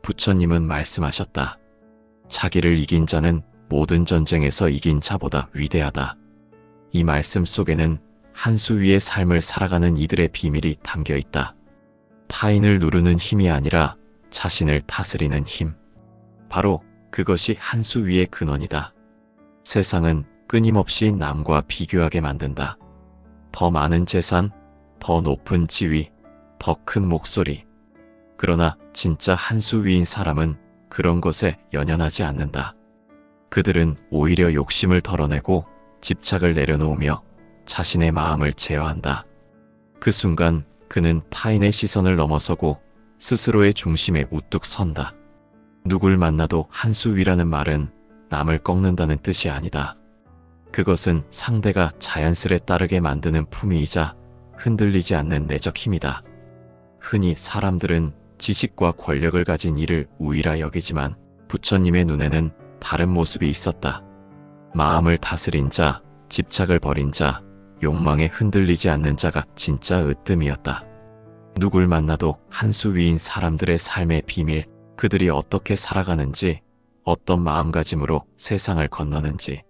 부처님은 말씀하셨다. 자기를 이긴 자는 모든 전쟁에서 이긴 자보다 위대하다. 이 말씀 속에는 한 수 위의 삶을 살아가는 이들의 비밀이 담겨 있다. 타인을 누르는 힘이 아니라 자신을 다스리는 힘. 바로 그것이 한 수 위의 근원이다. 세상은 끊임없이 남과 비교하게 만든다. 더 많은 재산, 더 높은 지위, 더 큰 목소리. 그러나 진짜 한 수 위인 사람은 그런 것에 연연하지 않는다. 그들은 오히려 욕심을 덜어내고 집착을 내려놓으며 자신의 마음을 제어한다. 그 순간 그는 타인의 시선을 넘어서고 스스로의 중심에 우뚝 선다. 누굴 만나도 한 수 위라는 말은 남을 꺾는다는 뜻이 아니다. 그것은 상대가 자연스레 따르게 만드는 품위이자 흔들리지 않는 내적 힘이다. 흔히 사람들은 지식과 권력을 가진 이를 우위라 여기지만 부처님의 눈에는 다른 모습이 있었다. 마음을 다스린 자, 집착을 버린 자, 욕망에 흔들리지 않는 자가 진짜 으뜸이었다. 누굴 만나도 한 수 위인 사람들의 삶의 비밀, 그들이 어떻게 살아가는지, 어떤 마음가짐으로 세상을 건너는지,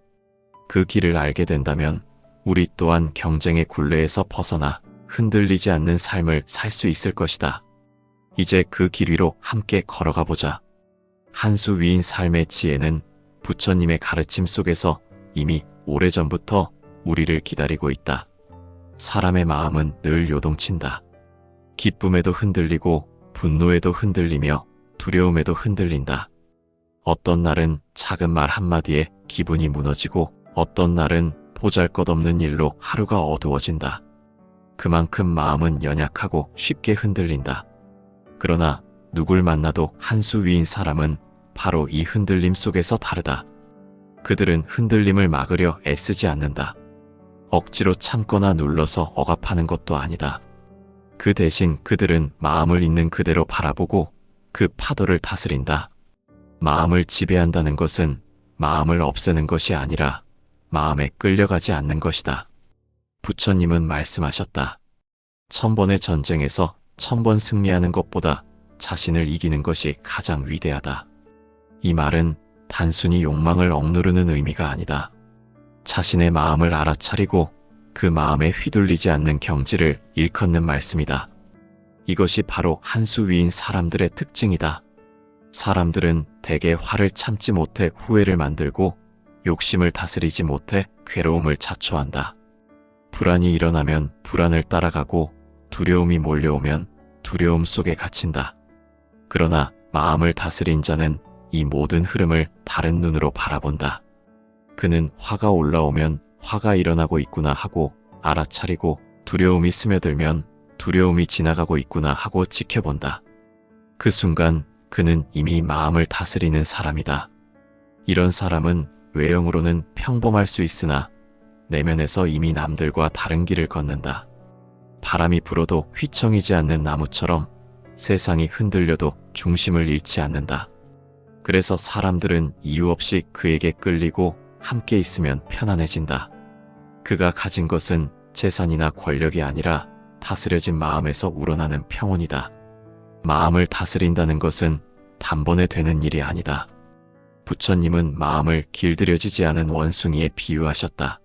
그 길을 알게 된다면 우리 또한 경쟁의 굴레에서 벗어나 흔들리지 않는 삶을 살 수 있을 것이다. 이제 그 길 위로 함께 걸어가 보자. 한 수 위인 삶의 지혜는 부처님의 가르침 속에서 이미 오래전부터 우리를 기다리고 있다. 사람의 마음은 늘 요동친다. 기쁨에도 흔들리고 분노에도 흔들리며 두려움에도 흔들린다. 어떤 날은 작은 말 한마디에 기분이 무너지고 어떤 날은 보잘것없는 일로 하루가 어두워진다. 그만큼 마음은 연약하고 쉽게 흔들린다. 그러나 누굴 만나도 한 수 위인 사람은 바로 이 흔들림 속에서 다르다. 그들은 흔들림을 막으려 애쓰지 않는다. 억지로 참거나 눌러서 억압하는 것도 아니다. 그 대신 그들은 마음을 있는 그대로 바라보고 그 파도를 다스린다. 마음을 지배한다는 것은 마음을 없애는 것이 아니라 마음에 끌려가지 않는 것이다. 부처님은 말씀하셨다. 1000번의 전쟁에서 1000번 승리하는 것보다 자신을 이기는 것이 가장 위대하다. 이 말은 단순히 욕망을 억누르는 의미가 아니다. 자신의 마음을 알아차리고 그 마음에 휘둘리지 않는 경지를 일컫는 말씀이다. 이것이 바로 한 수 위인 사람들의 특징이다. 사람들은 대개 화를 참지 못해 후회를 만들고 욕심을 다스리지 못해 괴로움을 자초한다. 불안이 일어나면 불안을 따라가고 두려움이 몰려오면 두려움 속에 갇힌다. 그러나 마음을 다스린 자는 이 모든 흐름을 다른 눈으로 바라본다. 그는 화가 올라오면 화가 일어나고 있구나 하고 알아차리고 두려움이 스며들면 두려움이 지나가고 있구나 하고 지켜본다. 그 순간 그는 이미 마음을 다스리는 사람이다. 이런 사람은 외형으로는 평범할 수 있으나 내면에서 이미 남들과 다른 길을 걷는다. 바람이 불어도 휘청이지 않는 나무처럼 세상이 흔들려도 중심을 잃지 않는다. 그래서 사람들은 이유 없이 그에게 끌리고 함께 있으면 편안해진다. 그가 가진 것은 재산이나 권력이 아니라 다스려진 마음에서 우러나는 평온이다. 마음을 다스린다는 것은 단번에 되는 일이 아니다. 부처님은 마음을 길들여지지 않은 원숭이에 비유하셨다.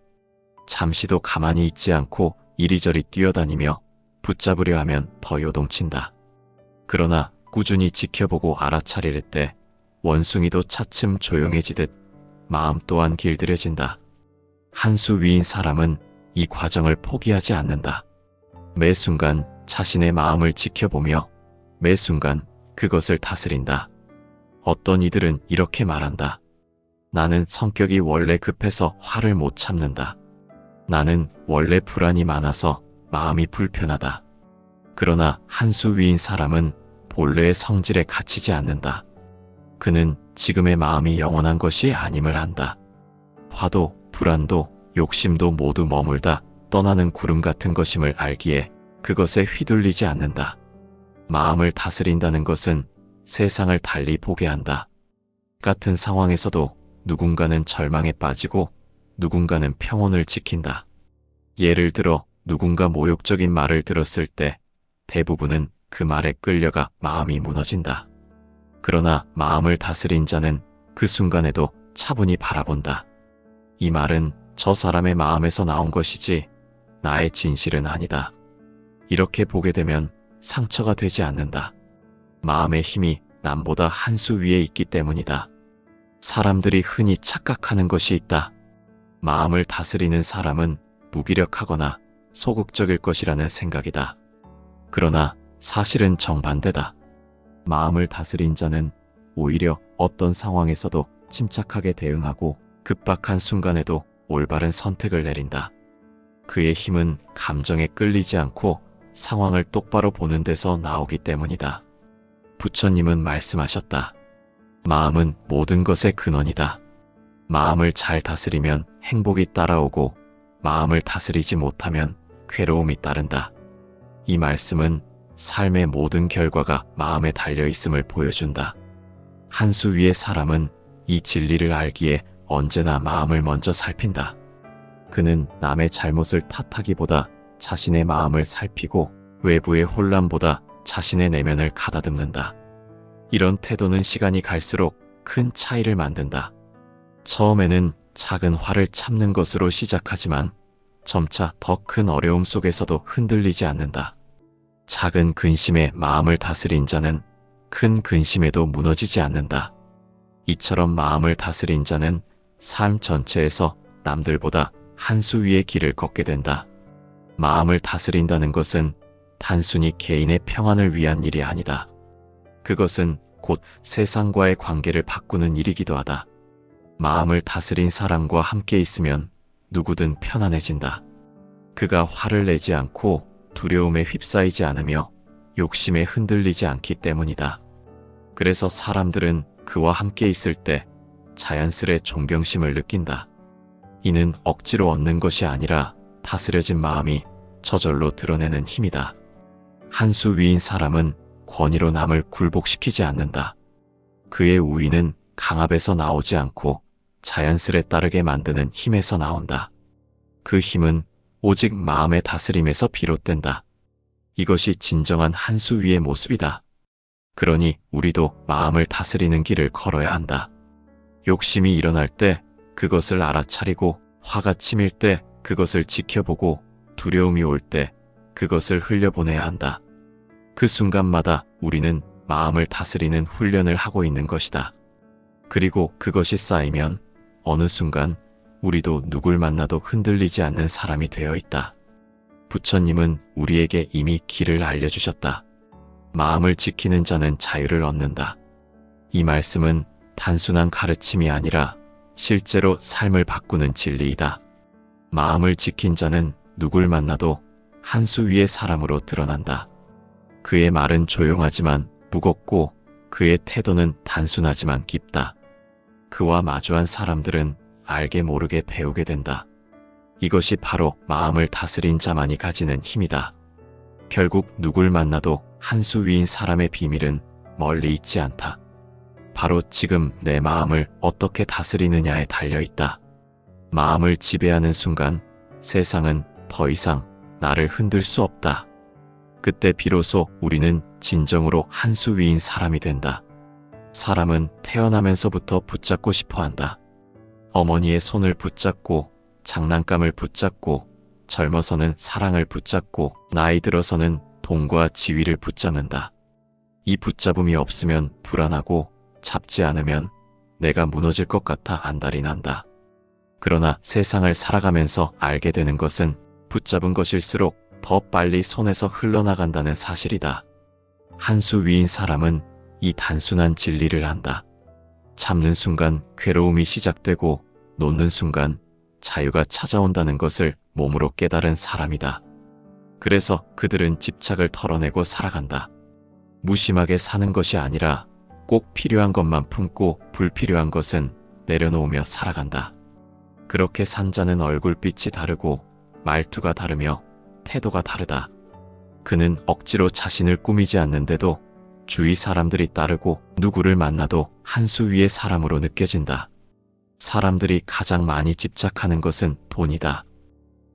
잠시도 가만히 있지 않고 이리저리 뛰어다니며 붙잡으려 하면 더 요동친다. 그러나 꾸준히 지켜보고 알아차릴 때 원숭이도 차츰 조용해지듯 마음 또한 길들여진다. 한 수 위인 사람은 이 과정을 포기하지 않는다. 매 순간 자신의 마음을 지켜보며 매 순간 그것을 다스린다. 어떤 이들은 이렇게 말한다. 나는 성격이 원래 급해서 화를 못 참는다. 나는 원래 불안이 많아서 마음이 불편하다. 그러나 한 수 위인 사람은 본래의 성질에 갇히지 않는다. 그는 지금의 마음이 영원한 것이 아님을 안다. 화도 불안도 욕심도 모두 머물다 떠나는 구름 같은 것임을 알기에 그것에 휘둘리지 않는다. 마음을 다스린다는 것은 세상을 달리 보게 한다. 같은 상황에서도 누군가는 절망에 빠지고 누군가는 평온을 지킨다. 예를 들어 누군가 모욕적인 말을 들었을 때 대부분은 그 말에 끌려가 마음이 무너진다. 그러나 마음을 다스린 자는 그 순간에도 차분히 바라본다. 이 말은 저 사람의 마음에서 나온 것이지 나의 진실은 아니다. 이렇게 보게 되면 상처가 되지 않는다. 마음의 힘이 남보다 한 수 위에 있기 때문이다. 사람들이 흔히 착각하는 것이 있다. 마음을 다스리는 사람은 무기력하거나 소극적일 것이라는 생각이다. 그러나 사실은 정반대다. 마음을 다스린 자는 오히려 어떤 상황에서도 침착하게 대응하고 급박한 순간에도 올바른 선택을 내린다. 그의 힘은 감정에 끌리지 않고 상황을 똑바로 보는 데서 나오기 때문이다. 부처님은 말씀하셨다. 마음은 모든 것의 근원이다. 마음을 잘 다스리면 행복이 따라오고 마음을 다스리지 못하면 괴로움이 따른다. 이 말씀은 삶의 모든 결과가 마음에 달려 있음을 보여준다. 한 수 위의 사람은 이 진리를 알기에 언제나 마음을 먼저 살핀다. 그는 남의 잘못을 탓하기보다 자신의 마음을 살피고 외부의 혼란보다 자신의 내면을 가다듬는다. 이런 태도는 시간이 갈수록 큰 차이를 만든다. 처음에는 작은 화를 참는 것으로 시작하지만 점차 더 큰 어려움 속에서도 흔들리지 않는다. 작은 근심에 마음을 다스린 자는 큰 근심에도 무너지지 않는다. 이처럼 마음을 다스린 자는 삶 전체에서 남들보다 한 수 위의 길을 걷게 된다. 마음을 다스린다는 것은 단순히 개인의 평안을 위한 일이 아니다. 그것은 곧 세상과의 관계를 바꾸는 일이기도 하다. 마음을 다스린 사람과 함께 있으면 누구든 편안해진다. 그가 화를 내지 않고 두려움에 휩싸이지 않으며 욕심에 흔들리지 않기 때문이다. 그래서 사람들은 그와 함께 있을 때 자연스레 존경심을 느낀다. 이는 억지로 얻는 것이 아니라 다스려진 마음이 저절로 드러내는 힘이다. 한 수 위인 사람은 권위로 남을 굴복시키지 않는다. 그의 우위는 강압에서 나오지 않고 자연스레 따르게 만드는 힘에서 나온다. 그 힘은 오직 마음의 다스림에서 비롯된다. 이것이 진정한 한 수 위의 모습이다. 그러니 우리도 마음을 다스리는 길을 걸어야 한다. 욕심이 일어날 때 그것을 알아차리고, 화가 치밀 때 그것을 지켜보고, 두려움이 올 때 그것을 흘려보내야 한다. 그 순간마다 우리는 마음을 다스리는 훈련을 하고 있는 것이다. 그리고 그것이 쌓이면 어느 순간 우리도 누굴 만나도 흔들리지 않는 사람이 되어 있다. 부처님은 우리에게 이미 길을 알려주셨다. 마음을 지키는 자는 자유를 얻는다. 이 말씀은 단순한 가르침이 아니라 실제로 삶을 바꾸는 진리이다. 마음을 지킨 자는 누굴 만나도 한 수 위의 사람으로 드러난다. 그의 말은 조용하지만 무겁고 그의 태도는 단순하지만 깊다. 그와 마주한 사람들은 알게 모르게 배우게 된다. 이것이 바로 마음을 다스린 자만이 가지는 힘이다. 결국 누굴 만나도 한 수 위인 사람의 비밀은 멀리 있지 않다. 바로 지금 내 마음을 어떻게 다스리느냐에 달려있다. 마음을 지배하는 순간 세상은 더 이상 나를 흔들 수 없다. 그때 비로소 우리는 진정으로 한 수 위인 사람이 된다. 사람은 태어나면서부터 붙잡고 싶어 한다. 어머니의 손을 붙잡고, 장난감을 붙잡고, 젊어서는 사랑을 붙잡고, 나이 들어서는 돈과 지위를 붙잡는다. 이 붙잡음이 없으면 불안하고, 잡지 않으면 내가 무너질 것 같아 안달이 난다. 그러나 세상을 살아가면서 알게 되는 것은 붙잡은 것일수록 더 빨리 손에서 흘러나간다는 사실이다. 한 수 위인 사람은 이 단순한 진리를 안다. 잡는 순간 괴로움이 시작되고 놓는 순간 자유가 찾아온다는 것을 몸으로 깨달은 사람이다. 그래서 그들은 집착을 털어내고 살아간다. 무심하게 사는 것이 아니라 꼭 필요한 것만 품고 불필요한 것은 내려놓으며 살아간다. 그렇게 산 자는 얼굴빛이 다르고 말투가 다르며 태도가 다르다. 그는 억지로 자신을 꾸미지 않는데도 주위 사람들이 따르고 누구를 만나도 한 수 위의 사람으로 느껴진다. 사람들이 가장 많이 집착하는 것은 돈이다.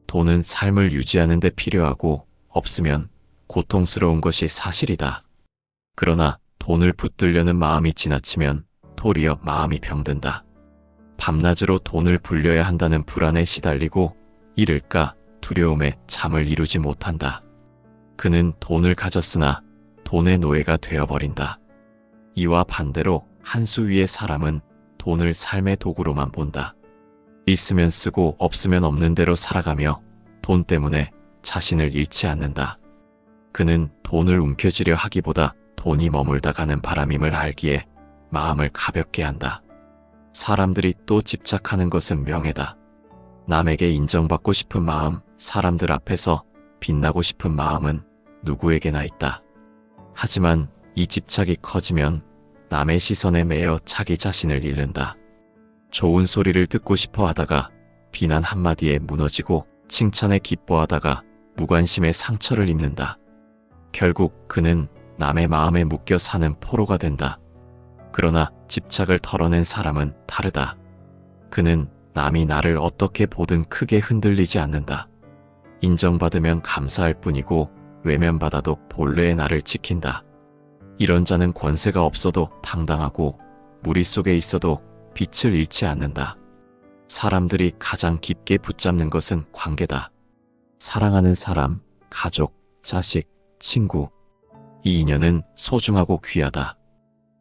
돈은 삶을 유지하는 데 필요하고 없으면 고통스러운 것이 사실이다. 그러나 돈을 붙들려는 마음이 지나치면 도리어 마음이 병든다. 밤낮으로 돈을 불려야 한다는 불안에 시달리고 잃을까 두려움에 잠을 이루지 못한다. 그는 돈을 가졌으나 돈의 노예가 되어버린다. 이와 반대로 한 수 위의 사람은 돈을 삶의 도구로만 본다. 있으면 쓰고 없으면 없는 대로 살아가며 돈 때문에 자신을 잃지 않는다. 그는 돈을 움켜쥐려 하기보다 돈이 머물다 가는 바람임을 알기에 마음을 가볍게 한다. 사람들이 또 집착하는 것은 명예다. 남에게 인정받고 싶은 마음, 사람들 앞에서 빛나고 싶은 마음은 누구에게나 있다. 하지만 이 집착이 커지면 남의 시선에 매여 자기 자신을 잃는다. 좋은 소리를 듣고 싶어 하다가 비난 한마디에 무너지고 칭찬에 기뻐하다가 무관심에 상처를 입는다. 결국 그는 남의 마음에 묶여 사는 포로가 된다. 그러나 집착을 털어낸 사람은 다르다. 그는 남이 나를 어떻게 보든 크게 흔들리지 않는다. 인정받으면 감사할 뿐이고 외면받아도 본래의 나를 지킨다. 이런 자는 권세가 없어도 당당하고 무리 속에 있어도 빛을 잃지 않는다. 사람들이 가장 깊게 붙잡는 것은 관계다. 사랑하는 사람, 가족, 자식, 친구. 이 인연은 소중하고 귀하다.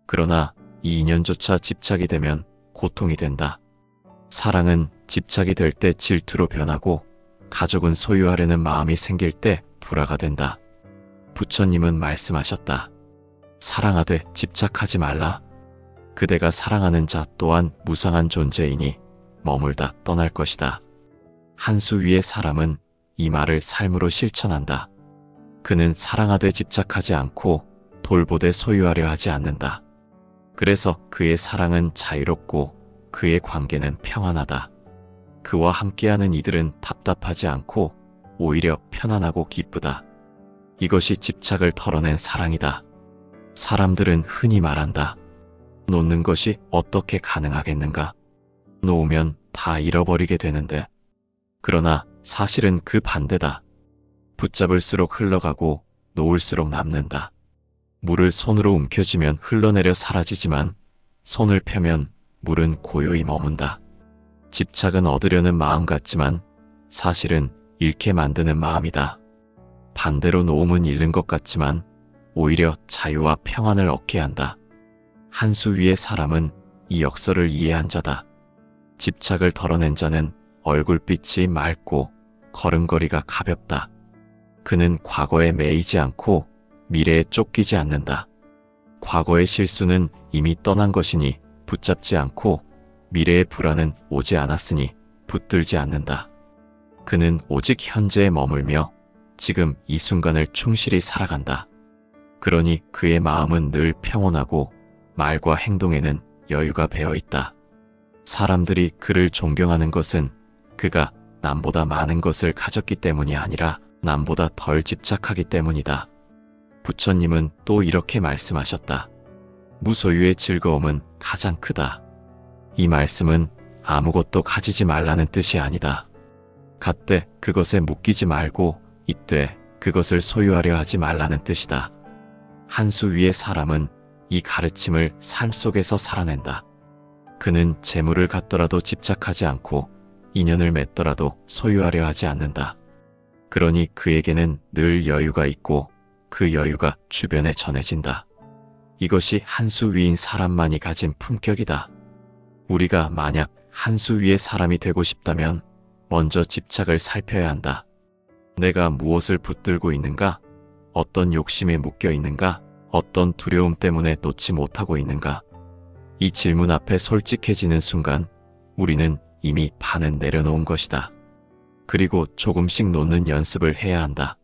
그러나 이 인연조차 집착이 되면 고통이 된다. 사랑은 집착이 될 때 질투로 변하고 가족은 소유하려는 마음이 생길 때 불화가 된다. 부처님은 말씀하셨다. 사랑하되 집착하지 말라. 그대가 사랑하는 자 또한 무상한 존재이니 머물다 떠날 것이다. 한 수 위의 사람은 이 말을 삶으로 실천한다. 그는 사랑하되 집착하지 않고 돌보되 소유하려 하지 않는다. 그래서 그의 사랑은 자유롭고 그의 관계는 평안하다. 그와 함께하는 이들은 답답하지 않고 오히려 편안하고 기쁘다. 이것이 집착을 털어낸 사랑이다. 사람들은 흔히 말한다. 놓는 것이 어떻게 가능하겠는가? 놓으면 다 잃어버리게 되는데. 그러나 사실은 그 반대다. 붙잡을수록 흘러가고 놓을수록 남는다. 물을 손으로 움켜쥐면 흘러내려 사라지지만 손을 펴면 물은 고요히 머문다. 집착은 얻으려는 마음 같지만 사실은 잃게 만드는 마음이다. 반대로 놓음은 잃는 것 같지만 오히려 자유와 평안을 얻게 한다. 한 수 위의 사람은 이 역설을 이해한 자다. 집착을 덜어낸 자는 얼굴빛이 맑고 걸음걸이가 가볍다. 그는 과거에 매이지 않고 미래에 쫓기지 않는다. 과거의 실수는 이미 떠난 것이니 붙잡지 않고 미래의 불안은 오지 않았으니 붙들지 않는다. 그는 오직 현재에 머물며 지금 이 순간을 충실히 살아간다. 그러니 그의 마음은 늘 평온하고 말과 행동에는 여유가 배어 있다. 사람들이 그를 존경하는 것은 그가 남보다 많은 것을 가졌기 때문이 아니라 남보다 덜 집착하기 때문이다. 부처님은 또 이렇게 말씀하셨다. 무소유의 즐거움은 가장 크다. 이 말씀은 아무것도 가지지 말라는 뜻이 아니다. 갓때 그것에 묶이지 말고 이때 그것을 소유하려 하지 말라는 뜻이다. 한 수 위의 사람은 이 가르침을 삶 속에서 살아낸다. 그는 재물을 갖더라도 집착하지 않고 인연을 맺더라도 소유하려 하지 않는다. 그러니 그에게는 늘 여유가 있고 그 여유가 주변에 전해진다. 이것이 한 수 위인 사람만이 가진 품격이다. 우리가 만약 한 수 위의 사람이 되고 싶다면 먼저 집착을 살펴야 한다. 내가 무엇을 붙들고 있는가? 어떤 욕심에 묶여 있는가? 어떤 두려움 때문에 놓지 못하고 있는가? 이 질문 앞에 솔직해지는 순간 우리는 이미 반은 내려놓은 것이다. 그리고 조금씩 놓는 연습을 해야 한다.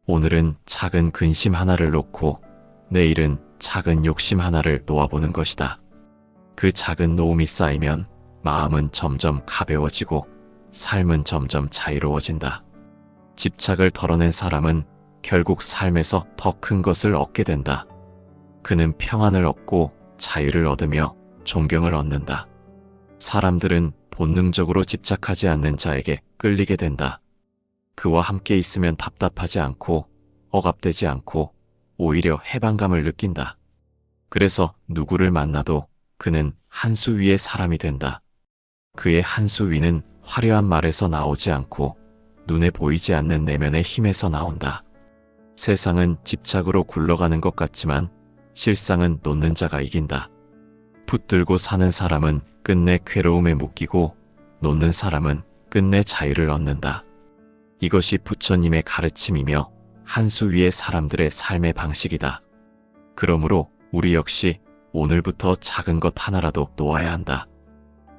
오늘은 작은 근심 하나를 놓고 내일은 작은 욕심 하나를 놓아보는 것이다. 그 작은 놓음이 쌓이면 마음은 점점 가벼워지고 삶은 점점 자유로워진다. 집착을 덜어낸 사람은 결국 삶에서 더 큰 것을 얻게 된다. 그는 평안을 얻고 자유를 얻으며 존경을 얻는다. 사람들은 본능적으로 집착하지 않는 자에게 끌리게 된다. 그와 함께 있으면 답답하지 않고 억압되지 않고 오히려 해방감을 느낀다. 그래서 누구를 만나도 그는 한 수 위의 사람이 된다. 그의 한 수 위는 화려한 말에서 나오지 않고 눈에 보이지 않는 내면의 힘에서 나온다. 세상은 집착으로 굴러가는 것 같지만 실상은 놓는 자가 이긴다. 붙들고 사는 사람은 끝내 괴로움에 묶이고 놓는 사람은 끝내 자유를 얻는다. 이것이 부처님의 가르침이며 한 수 위의 사람들의 삶의 방식이다. 그러므로 우리 역시 오늘부터 작은 것 하나라도 놓아야 한다.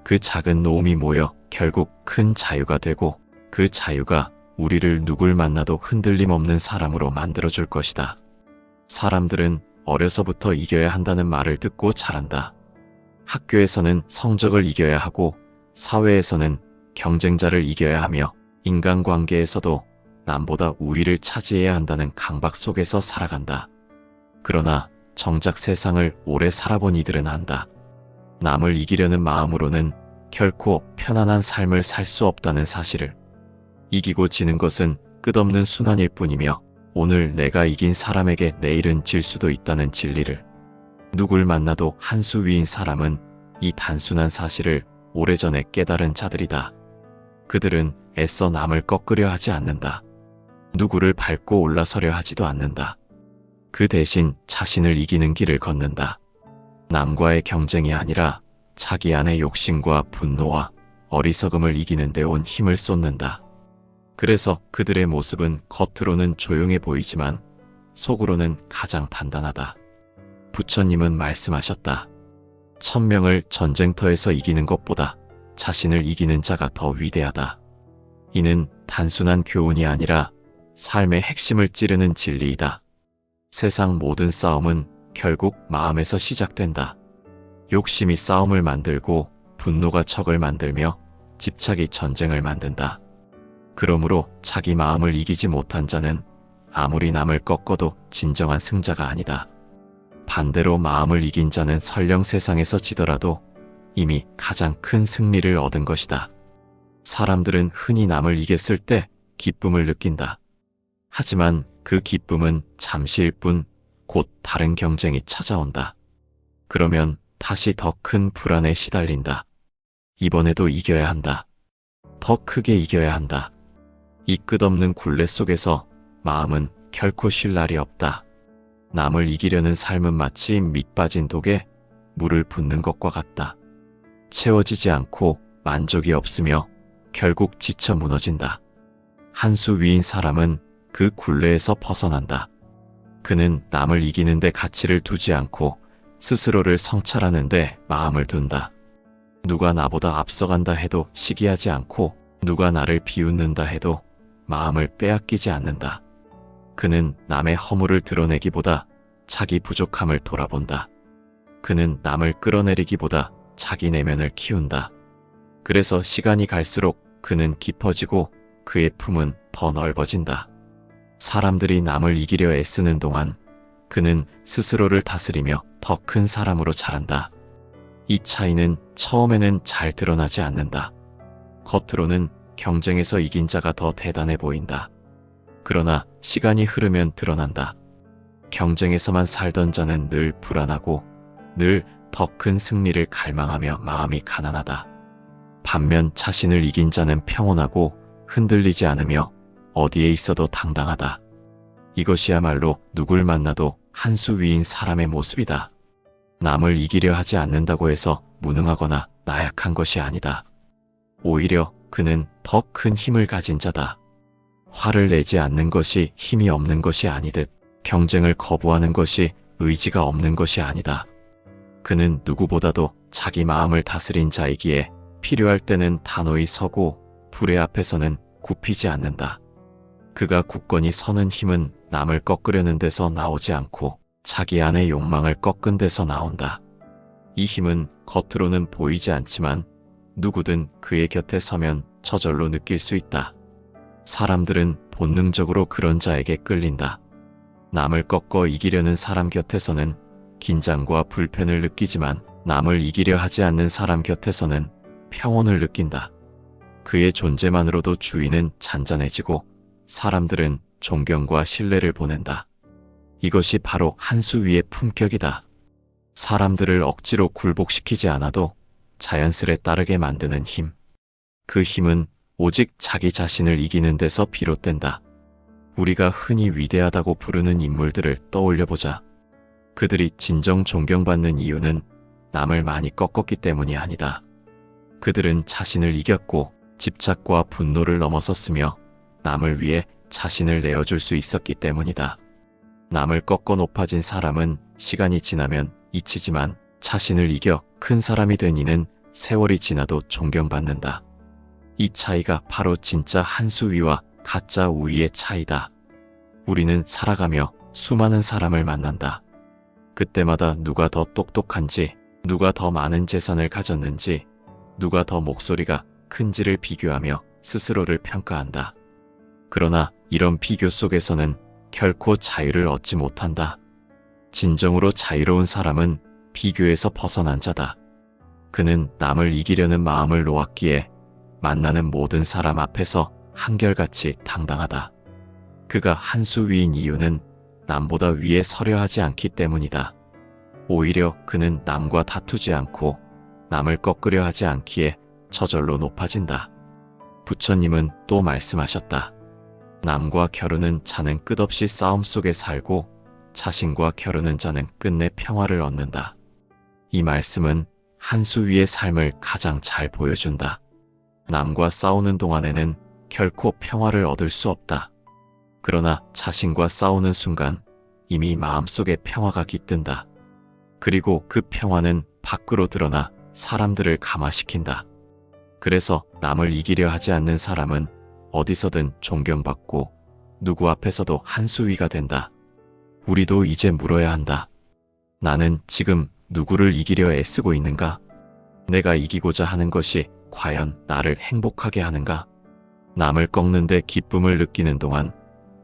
그 작은 놓음이 모여 결국 큰 자유가 되고 그 자유가 우리를 누굴 만나도 흔들림 없는 사람으로 만들어줄 것이다. 사람들은 어려서부터 이겨야 한다는 말을 듣고 자란다. 학교에서는 성적을 이겨야 하고 사회에서는 경쟁자를 이겨야 하며 인간관계에서도 남보다 우위를 차지해야 한다는 강박 속에서 살아간다. 그러나 정작 세상을 오래 살아본 이들은 안다. 남을 이기려는 마음으로는 결코 편안한 삶을 살 수 없다는 사실을. 이기고 지는 것은 끝없는 순환일 뿐이며 오늘 내가 이긴 사람에게 내일은 질 수도 있다는 진리를. 누굴 만나도 한 수 위인 사람은 이 단순한 사실을 오래전에 깨달은 자들이다. 그들은 애써 남을 꺾으려 하지 않는다. 누구를 밟고 올라서려 하지도 않는다. 그 대신 자신을 이기는 길을 걷는다. 남과의 경쟁이 아니라 자기 안의 욕심과 분노와 어리석음을 이기는 데 온 힘을 쏟는다. 그래서 그들의 모습은 겉으로는 조용해 보이지만 속으로는 가장 단단하다. 부처님은 말씀하셨다. 1000명을 전쟁터에서 이기는 것보다 자신을 이기는 자가 더 위대하다. 이는 단순한 교훈이 아니라 삶의 핵심을 찌르는 진리이다. 세상 모든 싸움은 결국 마음에서 시작된다. 욕심이 싸움을 만들고 분노가 적을 만들며 집착이 전쟁을 만든다. 그러므로 자기 마음을 이기지 못한 자는 아무리 남을 꺾어도 진정한 승자가 아니다. 반대로 마음을 이긴 자는 설령 세상에서 지더라도 이미 가장 큰 승리를 얻은 것이다. 사람들은 흔히 남을 이겼을 때 기쁨을 느낀다. 하지만 그 기쁨은 잠시일 뿐 곧 다른 경쟁이 찾아온다. 그러면 다시 더 큰 불안에 시달린다. 이번에도 이겨야 한다. 더 크게 이겨야 한다. 이 끝없는 굴레 속에서 마음은 결코 쉴 날이 없다. 남을 이기려는 삶은 마치 밑 빠진 독에 물을 붓는 것과 같다. 채워지지 않고 만족이 없으며 결국 지쳐 무너진다. 한 수 위인 사람은 그 굴레에서 벗어난다. 그는 남을 이기는 데 가치를 두지 않고 스스로를 성찰하는 데 마음을 둔다. 누가 나보다 앞서간다 해도 시기하지 않고 누가 나를 비웃는다 해도 마음을 빼앗기지 않는다. 그는 남의 허물을 드러내기보다 자기 부족함을 돌아본다. 그는 남을 끌어내리기보다 자기 내면을 키운다. 그래서 시간이 갈수록 그는 깊어지고 그의 품은 더 넓어진다. 사람들이 남을 이기려 애쓰는 동안 그는 스스로를 다스리며 더 큰 사람으로 자란다. 이 차이는 처음에는 잘 드러나지 않는다. 겉으로는 경쟁에서 이긴 자가 더 대단해 보인다. 그러나 시간이 흐르면 드러난다. 경쟁에서만 살던 자는 늘 불안하고 늘 더 큰 승리를 갈망하며 마음이 가난하다. 반면 자신을 이긴 자는 평온하고 흔들리지 않으며 어디에 있어도 당당하다. 이것이야말로 누굴 만나도 한 수 위인 사람의 모습이다. 남을 이기려 하지 않는다고 해서 무능하거나 나약한 것이 아니다. 오히려 그는 더 큰 힘을 가진 자다. 화를 내지 않는 것이 힘이 없는 것이 아니듯 경쟁을 거부하는 것이 의지가 없는 것이 아니다. 그는 누구보다도 자기 마음을 다스린 자이기에 필요할 때는 단호히 서고 불의 앞에서는 굽히지 않는다. 그가 굳건히 서는 힘은 남을 꺾으려는 데서 나오지 않고 자기 안의 욕망을 꺾은 데서 나온다. 이 힘은 겉으로는 보이지 않지만 누구든 그의 곁에 서면 저절로 느낄 수 있다. 사람들은 본능적으로 그런 자에게 끌린다. 남을 꺾어 이기려는 사람 곁에서는 긴장과 불편을 느끼지만 남을 이기려 하지 않는 사람 곁에서는 평온을 느낀다. 그의 존재만으로도 주위는 잔잔해지고 사람들은 존경과 신뢰를 보낸다. 이것이 바로 한 수 위의 품격이다. 사람들을 억지로 굴복시키지 않아도 자연스레 따르게 만드는 힘. 그 힘은 오직 자기 자신을 이기는 데서 비롯된다. 우리가 흔히 위대하다고 부르는 인물들을 떠올려보자. 그들이 진정 존경받는 이유는 남을 많이 꺾었기 때문이 아니다. 그들은 자신을 이겼고 집착과 분노를 넘어섰으며 남을 위해 자신을 내어줄 수 있었기 때문이다. 남을 꺾어 높아진 사람은 시간이 지나면 잊히지만 자신을 이겨 큰 사람이 된 이는 세월이 지나도 존경받는다. 이 차이가 바로 진짜 한 수 위와 가짜 우위의 차이다. 우리는 살아가며 수많은 사람을 만난다. 그때마다 누가 더 똑똑한지, 누가 더 많은 재산을 가졌는지, 누가 더 목소리가 큰지를 비교하며 스스로를 평가한다. 그러나 이런 비교 속에서는 결코 자유를 얻지 못한다. 진정으로 자유로운 사람은 비교에서 벗어난 자다. 그는 남을 이기려는 마음을 놓았기에 만나는 모든 사람 앞에서 한결같이 당당하다. 그가 한 수 위인 이유는 남보다 위에 서려 하지 않기 때문이다. 오히려 그는 남과 다투지 않고 남을 꺾으려 하지 않기에 저절로 높아진다. 부처님은 또 말씀하셨다. 남과 겨루는 자는 끝없이 싸움 속에 살고 자신과 겨루는 자는 끝내 평화를 얻는다. 이 말씀은 한 수 위의 삶을 가장 잘 보여준다. 남과 싸우는 동안에는 결코 평화를 얻을 수 없다. 그러나 자신과 싸우는 순간 이미 마음속에 평화가 깃든다. 그리고 그 평화는 밖으로 드러나 사람들을 감화시킨다. 그래서 남을 이기려 하지 않는 사람은 어디서든 존경받고 누구 앞에서도 한 수 위가 된다. 우리도 이제 물어야 한다. 나는 지금 누구를 이기려 애쓰고 있는가? 내가 이기고자 하는 것이 과연 나를 행복하게 하는가? 남을 꺾는데 기쁨을 느끼는 동안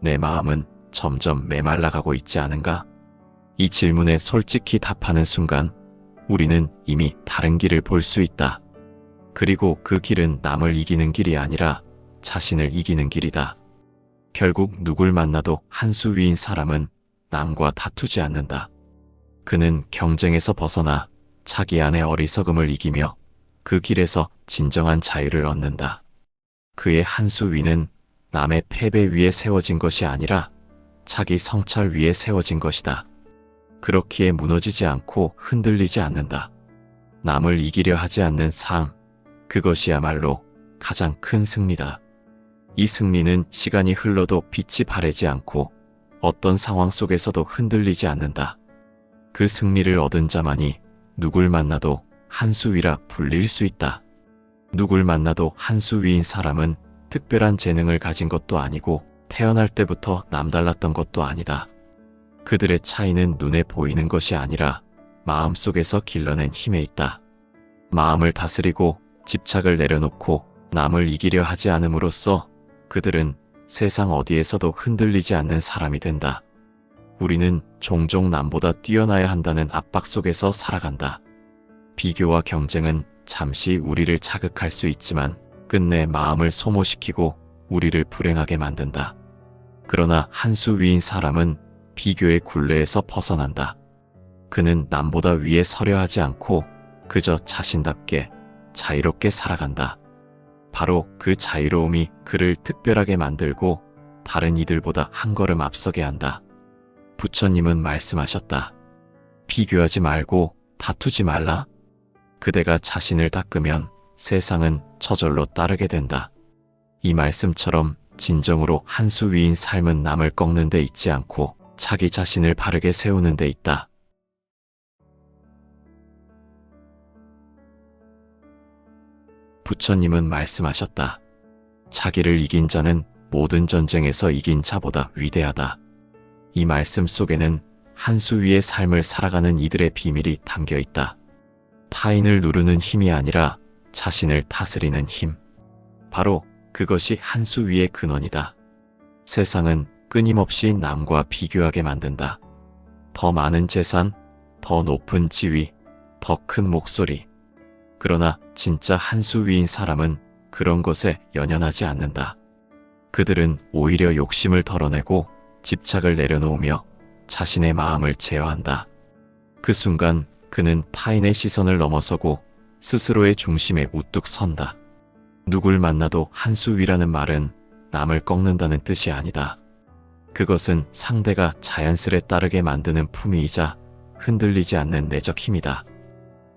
내 마음은 점점 메말라가고 있지 않은가? 이 질문에 솔직히 답하는 순간 우리는 이미 다른 길을 볼 수 있다. 그리고 그 길은 남을 이기는 길이 아니라 자신을 이기는 길이다. 결국 누굴 만나도 한 수 위인 사람은 남과 다투지 않는다. 그는 경쟁에서 벗어나 자기 안의 어리석음을 이기며 그 길에서 진정한 자유를 얻는다. 그의 한 수 위는 남의 패배 위에 세워진 것이 아니라 자기 성찰 위에 세워진 것이다. 그렇기에 무너지지 않고 흔들리지 않는다. 남을 이기려 하지 않는 삶, 그것이야말로 가장 큰 승리다. 이 승리는 시간이 흘러도 빛이 바래지 않고 어떤 상황 속에서도 흔들리지 않는다. 그 승리를 얻은 자만이 누굴 만나도 한 수 위라 불릴 수 있다. 누굴 만나도 한 수 위인 사람은 특별한 재능을 가진 것도 아니고 태어날 때부터 남달랐던 것도 아니다. 그들의 차이는 눈에 보이는 것이 아니라 마음속에서 길러낸 힘에 있다. 마음을 다스리고 집착을 내려놓고 남을 이기려 하지 않음으로써 그들은 세상 어디에서도 흔들리지 않는 사람이 된다. 우리는 종종 남보다 뛰어나야 한다는 압박 속에서 살아간다. 비교와 경쟁은 잠시 우리를 자극할 수 있지만 끝내 마음을 소모시키고 우리를 불행하게 만든다. 그러나 한 수 위인 사람은 비교의 굴레에서 벗어난다. 그는 남보다 위에 서려 하지 않고 그저 자신답게 자유롭게 살아간다. 바로 그 자유로움이 그를 특별하게 만들고 다른 이들보다 한 걸음 앞서게 한다. 부처님은 말씀하셨다. 비교하지 말고 다투지 말라. 그대가 자신을 닦으면 세상은 저절로 따르게 된다. 이 말씀처럼 진정으로 한 수 위인 삶은 남을 꺾는 데 있지 않고 자기 자신을 바르게 세우는 데 있다. 부처님은 말씀하셨다. 자기를 이긴 자는 모든 전쟁에서 이긴 자보다 위대하다. 이 말씀 속에는 한 수 위의 삶을 살아가는 이들의 비밀이 담겨 있다. 타인을 누르는 힘이 아니라 자신을 다스리는 힘. 바로 그것이 한 수 위의 근원이다. 세상은 끊임없이 남과 비교하게 만든다. 더 많은 재산, 더 높은 지위, 더 큰 목소리. 그러나 진짜 한 수 위인 사람은 그런 것에 연연하지 않는다. 그들은 오히려 욕심을 덜어내고 집착을 내려놓으며 자신의 마음을 제어한다. 그 순간 그는 타인의 시선을 넘어서고 스스로의 중심에 우뚝 선다. 누굴 만나도 한 수 위라는 말은 남을 꺾는다는 뜻이 아니다. 그것은 상대가 자연스레 따르게 만드는 품위이자 흔들리지 않는 내적 힘이다.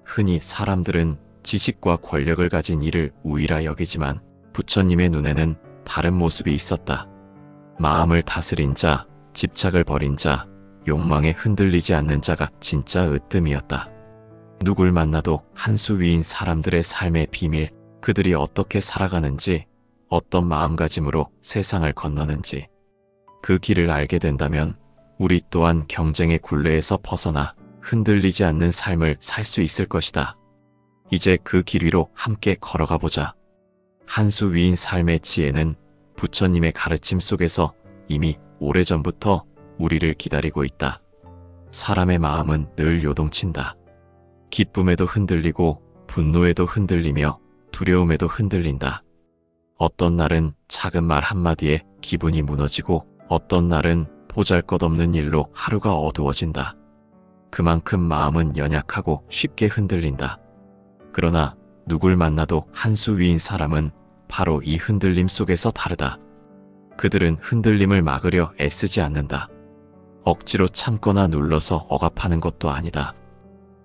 흔히 사람들은 지식과 권력을 가진 이를 우위라 여기지만 부처님의 눈에는 다른 모습이 있었다. 마음을 다스린 자, 집착을 버린 자, 욕망에 흔들리지 않는 자가 진짜 으뜸이었다. 누굴 만나도 한 수 위인 사람들의 삶의 비밀, 그들이 어떻게 살아가는지, 어떤 마음가짐으로 세상을 건너는지, 그 길을 알게 된다면 우리 또한 경쟁의 굴레에서 벗어나 흔들리지 않는 삶을 살 수 있을 것이다. 이제 그 길 위로 함께 걸어가 보자. 한 수 위인 삶의 지혜는 부처님의 가르침 속에서 이미 오래전부터 우리를 기다리고 있다. 사람의 마음은 늘 요동친다. 기쁨에도 흔들리고 분노에도 흔들리며 두려움에도 흔들린다. 어떤 날은 작은 말 한마디에 기분이 무너지고 어떤 날은 보잘것없는 일로 하루가 어두워진다. 그만큼 마음은 연약하고 쉽게 흔들린다. 그러나 누굴 만나도 한 수 위인 사람은 바로 이 흔들림 속에서 다르다. 그들은 흔들림을 막으려 애쓰지 않는다. 억지로 참거나 눌러서 억압하는 것도 아니다.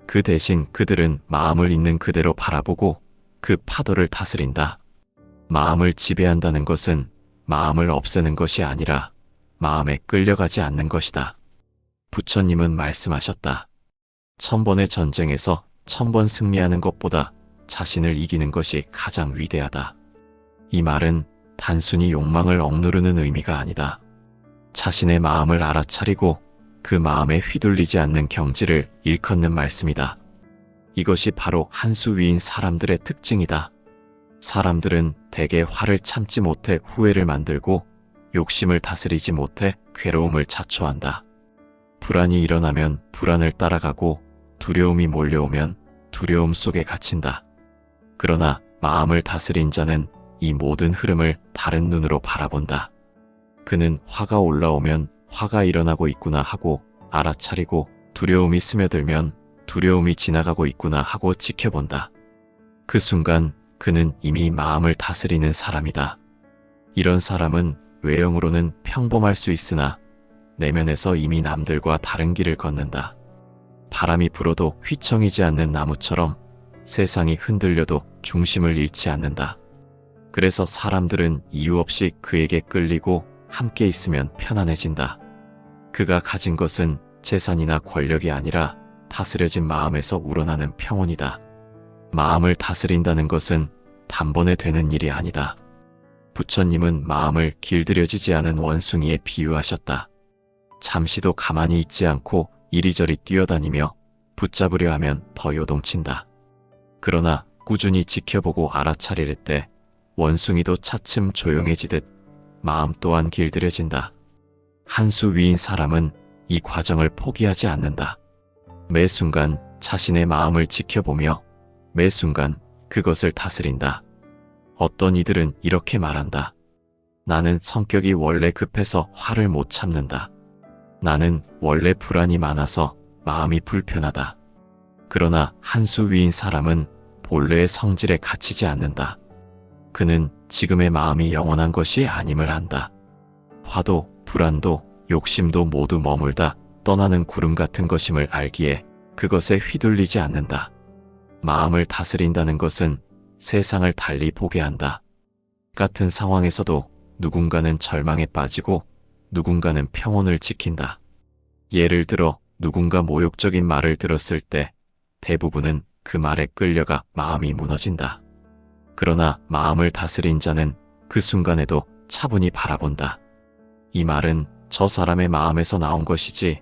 그 대신 그들은 마음을 있는 그대로 바라보고 그 파도를 다스린다. 마음을 지배한다는 것은 마음을 없애는 것이 아니라 마음에 끌려가지 않는 것이다. 부처님은 말씀하셨다. 1000번의 전쟁에서 1000번 승리하는 것보다 자신을 이기는 것이 가장 위대하다. 이 말은 단순히 욕망을 억누르는 의미가 아니다. 자신의 마음을 알아차리고 그 마음에 휘둘리지 않는 경지를 일컫는 말씀이다. 이것이 바로 한 수 위인 사람들의 특징이다. 사람들은 대개 화를 참지 못해 후회를 만들고 욕심을 다스리지 못해 괴로움을 자초한다. 불안이 일어나면 불안을 따라가고 두려움이 몰려오면 두려움 속에 갇힌다. 그러나 마음을 다스린 자는 이 모든 흐름을 다른 눈으로 바라본다. 그는 화가 올라오면 화가 일어나고 있구나 하고 알아차리고 두려움이 스며들면 두려움이 지나가고 있구나 하고 지켜본다. 그 순간 그는 이미 마음을 다스리는 사람이다. 이런 사람은 외형으로는 평범할 수 있으나 내면에서 이미 남들과 다른 길을 걷는다. 바람이 불어도 휘청이지 않는 나무처럼 세상이 흔들려도 중심을 잃지 않는다. 그래서 사람들은 이유 없이 그에게 끌리고 함께 있으면 편안해진다. 그가 가진 것은 재산이나 권력이 아니라 다스려진 마음에서 우러나는 평온이다. 마음을 다스린다는 것은 단번에 되는 일이 아니다. 부처님은 마음을 길들여지지 않은 원숭이에 비유하셨다. 잠시도 가만히 있지 않고 이리저리 뛰어다니며 붙잡으려 하면 더 요동친다. 그러나 꾸준히 지켜보고 알아차릴 때 원숭이도 차츰 조용해지듯 마음 또한 길들여진다. 한 수 위인 사람은 이 과정을 포기하지 않는다. 매 순간 자신의 마음을 지켜보며 매 순간 그것을 다스린다. 어떤 이들은 이렇게 말한다. 나는 성격이 원래 급해서 화를 못 참는다. 나는 원래 불안이 많아서 마음이 불편하다. 그러나 한 수 위인 사람은 본래의 성질에 갇히지 않는다. 그는 지금의 마음이 영원한 것이 아님을 안다. 화도 불안도 욕심도 모두 머물다 떠나는 구름 같은 것임을 알기에 그것에 휘둘리지 않는다. 마음을 다스린다는 것은 세상을 달리 보게 한다. 같은 상황에서도 누군가는 절망에 빠지고 누군가는 평온을 지킨다. 예를 들어 누군가 모욕적인 말을 들었을 때 대부분은 그 말에 끌려가 마음이 무너진다. 그러나 마음을 다스린 자는 그 순간에도 차분히 바라본다. 이 말은 저 사람의 마음에서 나온 것이지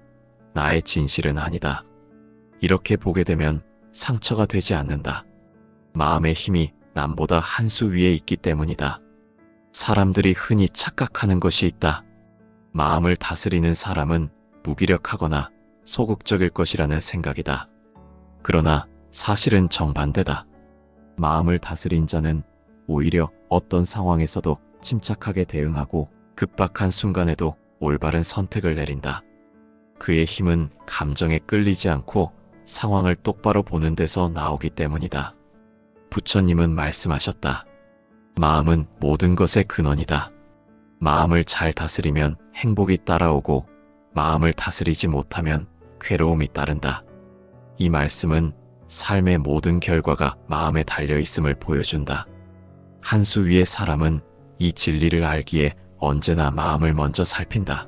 나의 진실은 아니다. 이렇게 보게 되면 상처가 되지 않는다. 마음의 힘이 남보다 한 수 위에 있기 때문이다. 사람들이 흔히 착각하는 것이 있다. 마음을 다스리는 사람은 무기력하거나 소극적일 것이라는 생각이다. 그러나 사실은 정반대다. 마음을 다스린 자는 오히려 어떤 상황에서도 침착하게 대응하고 급박한 순간에도 올바른 선택을 내린다. 그의 힘은 감정에 끌리지 않고 상황을 똑바로 보는 데서 나오기 때문이다. 부처님은 말씀하셨다. 마음은 모든 것의 근원이다. 마음을 잘 다스리면 행복이 따라오고 마음을 다스리지 못하면 괴로움이 따른다. 이 말씀은 삶의 모든 결과가 마음에 달려 있음을 보여준다. 한 수 위의 사람은 이 진리를 알기에 언제나 마음을 먼저 살핀다.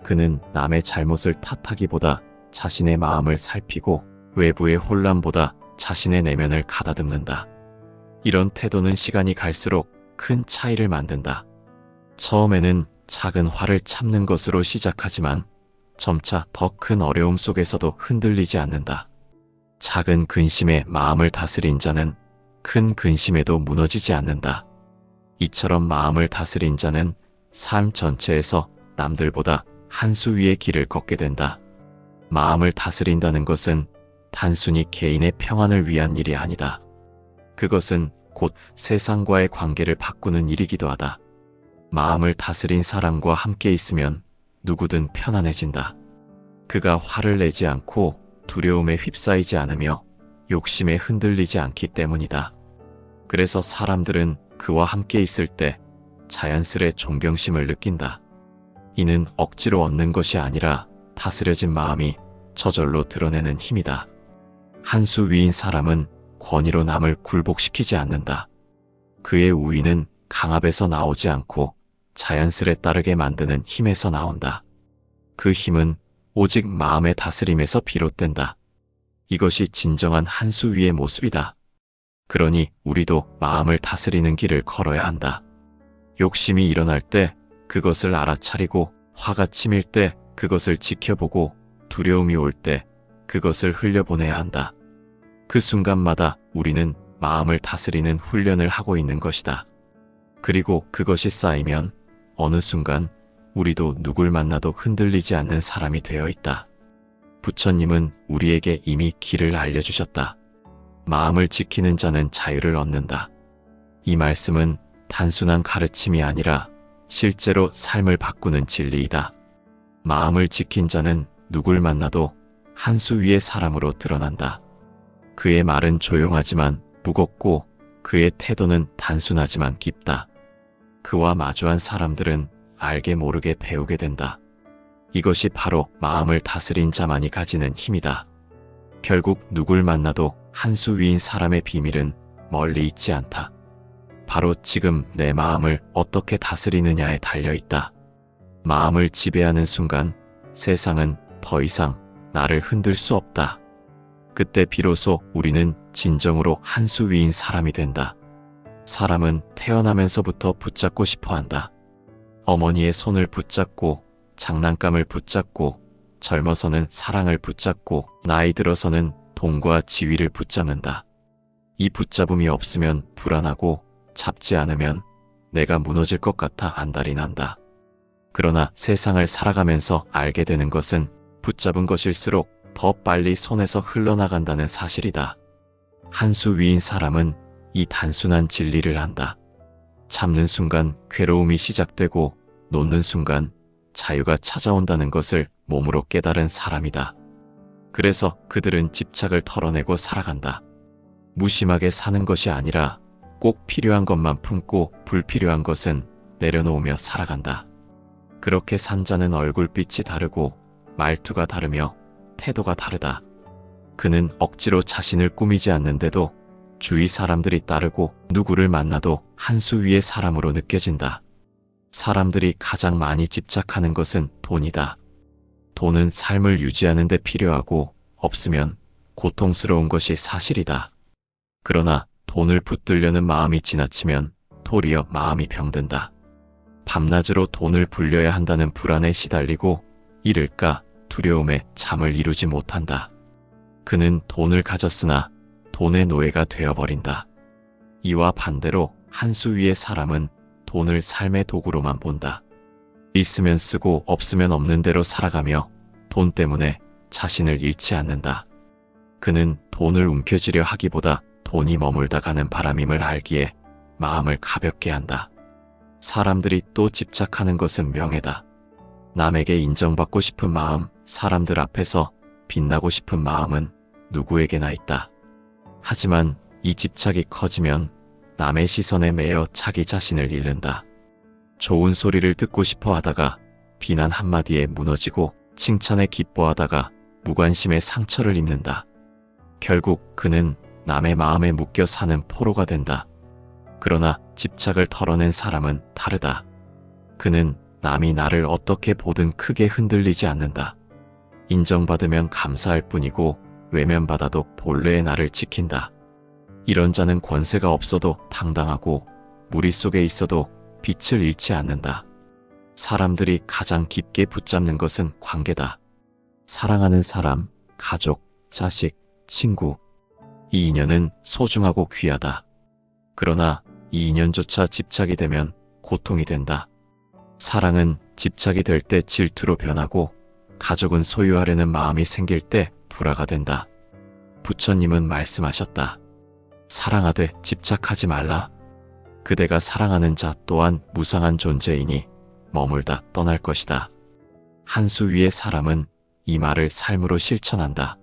그는 남의 잘못을 탓하기보다 자신의 마음을 살피고 외부의 혼란보다 자신의 내면을 가다듬는다. 이런 태도는 시간이 갈수록 큰 차이를 만든다. 처음에는 작은 화를 참는 것으로 시작하지만 점차 더 큰 어려움 속에서도 흔들리지 않는다. 작은 근심에 마음을 다스린 자는 큰 근심에도 무너지지 않는다. 이처럼 마음을 다스린 자는 삶 전체에서 남들보다 한 수 위의 길을 걷게 된다. 마음을 다스린다는 것은 단순히 개인의 평안을 위한 일이 아니다. 그것은 곧 세상과의 관계를 바꾸는 일이기도 하다. 마음을 다스린 사람과 함께 있으면 누구든 편안해진다. 그가 화를 내지 않고 두려움에 휩싸이지 않으며 욕심에 흔들리지 않기 때문이다. 그래서 사람들은 그와 함께 있을 때 자연스레 존경심을 느낀다. 이는 억지로 얻는 것이 아니라 다스려진 마음이 저절로 드러내는 힘이다. 한 수 위인 사람은 권위로 남을 굴복시키지 않는다. 그의 우위는 강압에서 나오지 않고 자연스레 따르게 만드는 힘에서 나온다. 그 힘은 오직 마음의 다스림에서 비롯된다. 이것이 진정한 한 수 위의 모습이다. 그러니 우리도 마음을 다스리는 길을 걸어야 한다. 욕심이 일어날 때 그것을 알아차리고, 화가 치밀 때 그것을 지켜보고, 두려움이 올 때 그것을 흘려보내야 한다. 그 순간마다 우리는 마음을 다스리는 훈련을 하고 있는 것이다. 그리고 그것이 쌓이면 어느 순간 우리도 누굴 만나도 흔들리지 않는 사람이 되어 있다. 부처님은 우리에게 이미 길을 알려주셨다. 마음을 지키는 자는 자유를 얻는다. 이 말씀은 단순한 가르침이 아니라 실제로 삶을 바꾸는 진리이다. 마음을 지킨 자는 누굴 만나도 한 수 위의 사람으로 드러난다. 그의 말은 조용하지만 무겁고 그의 태도는 단순하지만 깊다. 그와 마주한 사람들은 알게 모르게 배우게 된다. 이것이 바로 마음을 다스린 자만이 가지는 힘이다. 결국 누굴 만나도 한 수 위인 사람의 비밀은 멀리 있지 않다. 바로 지금 내 마음을 어떻게 다스리느냐에 달려있다. 마음을 지배하는 순간 세상은 더 이상 나를 흔들 수 없다. 그때 비로소 우리는 진정으로 한 수 위인 사람이 된다. 사람은 태어나면서부터 붙잡고 싶어 한다. 어머니의 손을 붙잡고, 장난감을 붙잡고, 젊어서는 사랑을 붙잡고, 나이 들어서는 돈과 지위를 붙잡는다. 이 붙잡음이 없으면 불안하고, 잡지 않으면 내가 무너질 것 같아 안달이 난다. 그러나 세상을 살아가면서 알게 되는 것은 붙잡은 것일수록 더 빨리 손에서 흘러나간다는 사실이다. 한 수 위인 사람은 이 단순한 진리를 안다. 잡는 순간 괴로움이 시작되고 놓는 순간 자유가 찾아온다는 것을 몸으로 깨달은 사람이다. 그래서 그들은 집착을 털어내고 살아간다. 무심하게 사는 것이 아니라 꼭 필요한 것만 품고 불필요한 것은 내려놓으며 살아간다. 그렇게 산 자는 얼굴빛이 다르고 말투가 다르며 태도가 다르다. 그는 억지로 자신을 꾸미지 않는데도 주위 사람들이 따르고 누구를 만나도 한 수 위의 사람으로 느껴진다. 사람들이 가장 많이 집착하는 것은 돈이다. 돈은 삶을 유지하는 데 필요하고 없으면 고통스러운 것이 사실이다. 그러나 돈을 붙들려는 마음이 지나치면 도리어 마음이 병든다. 밤낮으로 돈을 불려야 한다는 불안에 시달리고 잃을까 두려움에 잠을 이루지 못한다. 그는 돈을 가졌으나 돈의 노예가 되어버린다. 이와 반대로 한 수 위의 사람은 돈을 삶의 도구로만 본다. 있으면 쓰고 없으면 없는 대로 살아가며 돈 때문에 자신을 잃지 않는다. 그는 돈을 움켜쥐려 하기보다 돈이 머물다 가는 바람임을 알기에 마음을 가볍게 한다. 사람들이 또 집착하는 것은 명예다. 남에게 인정받고 싶은 마음, 사람들 앞에서 빛나고 싶은 마음은 누구에게나 있다. 하지만 이 집착이 커지면 남의 시선에 매여 자기 자신을 잃는다. 좋은 소리를 듣고 싶어 하다가 비난 한마디에 무너지고 칭찬에 기뻐하다가 무관심에 상처를 입는다. 결국 그는 남의 마음에 묶여 사는 포로가 된다. 그러나 집착을 털어낸 사람은 다르다. 그는 남이 나를 어떻게 보든 크게 흔들리지 않는다. 인정받으면 감사할 뿐이고 외면받아도 본래의 나를 지킨다. 이런 자는 권세가 없어도 당당하고 무리 속에 있어도 빛을 잃지 않는다. 사람들이 가장 깊게 붙잡는 것은 관계다. 사랑하는 사람, 가족, 자식, 친구. 이 인연은 소중하고 귀하다. 그러나 이 인연조차 집착이 되면 고통이 된다. 사랑은 집착이 될 때 질투로 변하고 가족은 소유하려는 마음이 생길 때 불화가 된다. 부처님은 말씀하셨다. 사랑하되 집착하지 말라. 그대가 사랑하는 자 또한 무상한 존재이니 머물다 떠날 것이다. 한 수 위의 사람은 이 말을 삶으로 실천한다.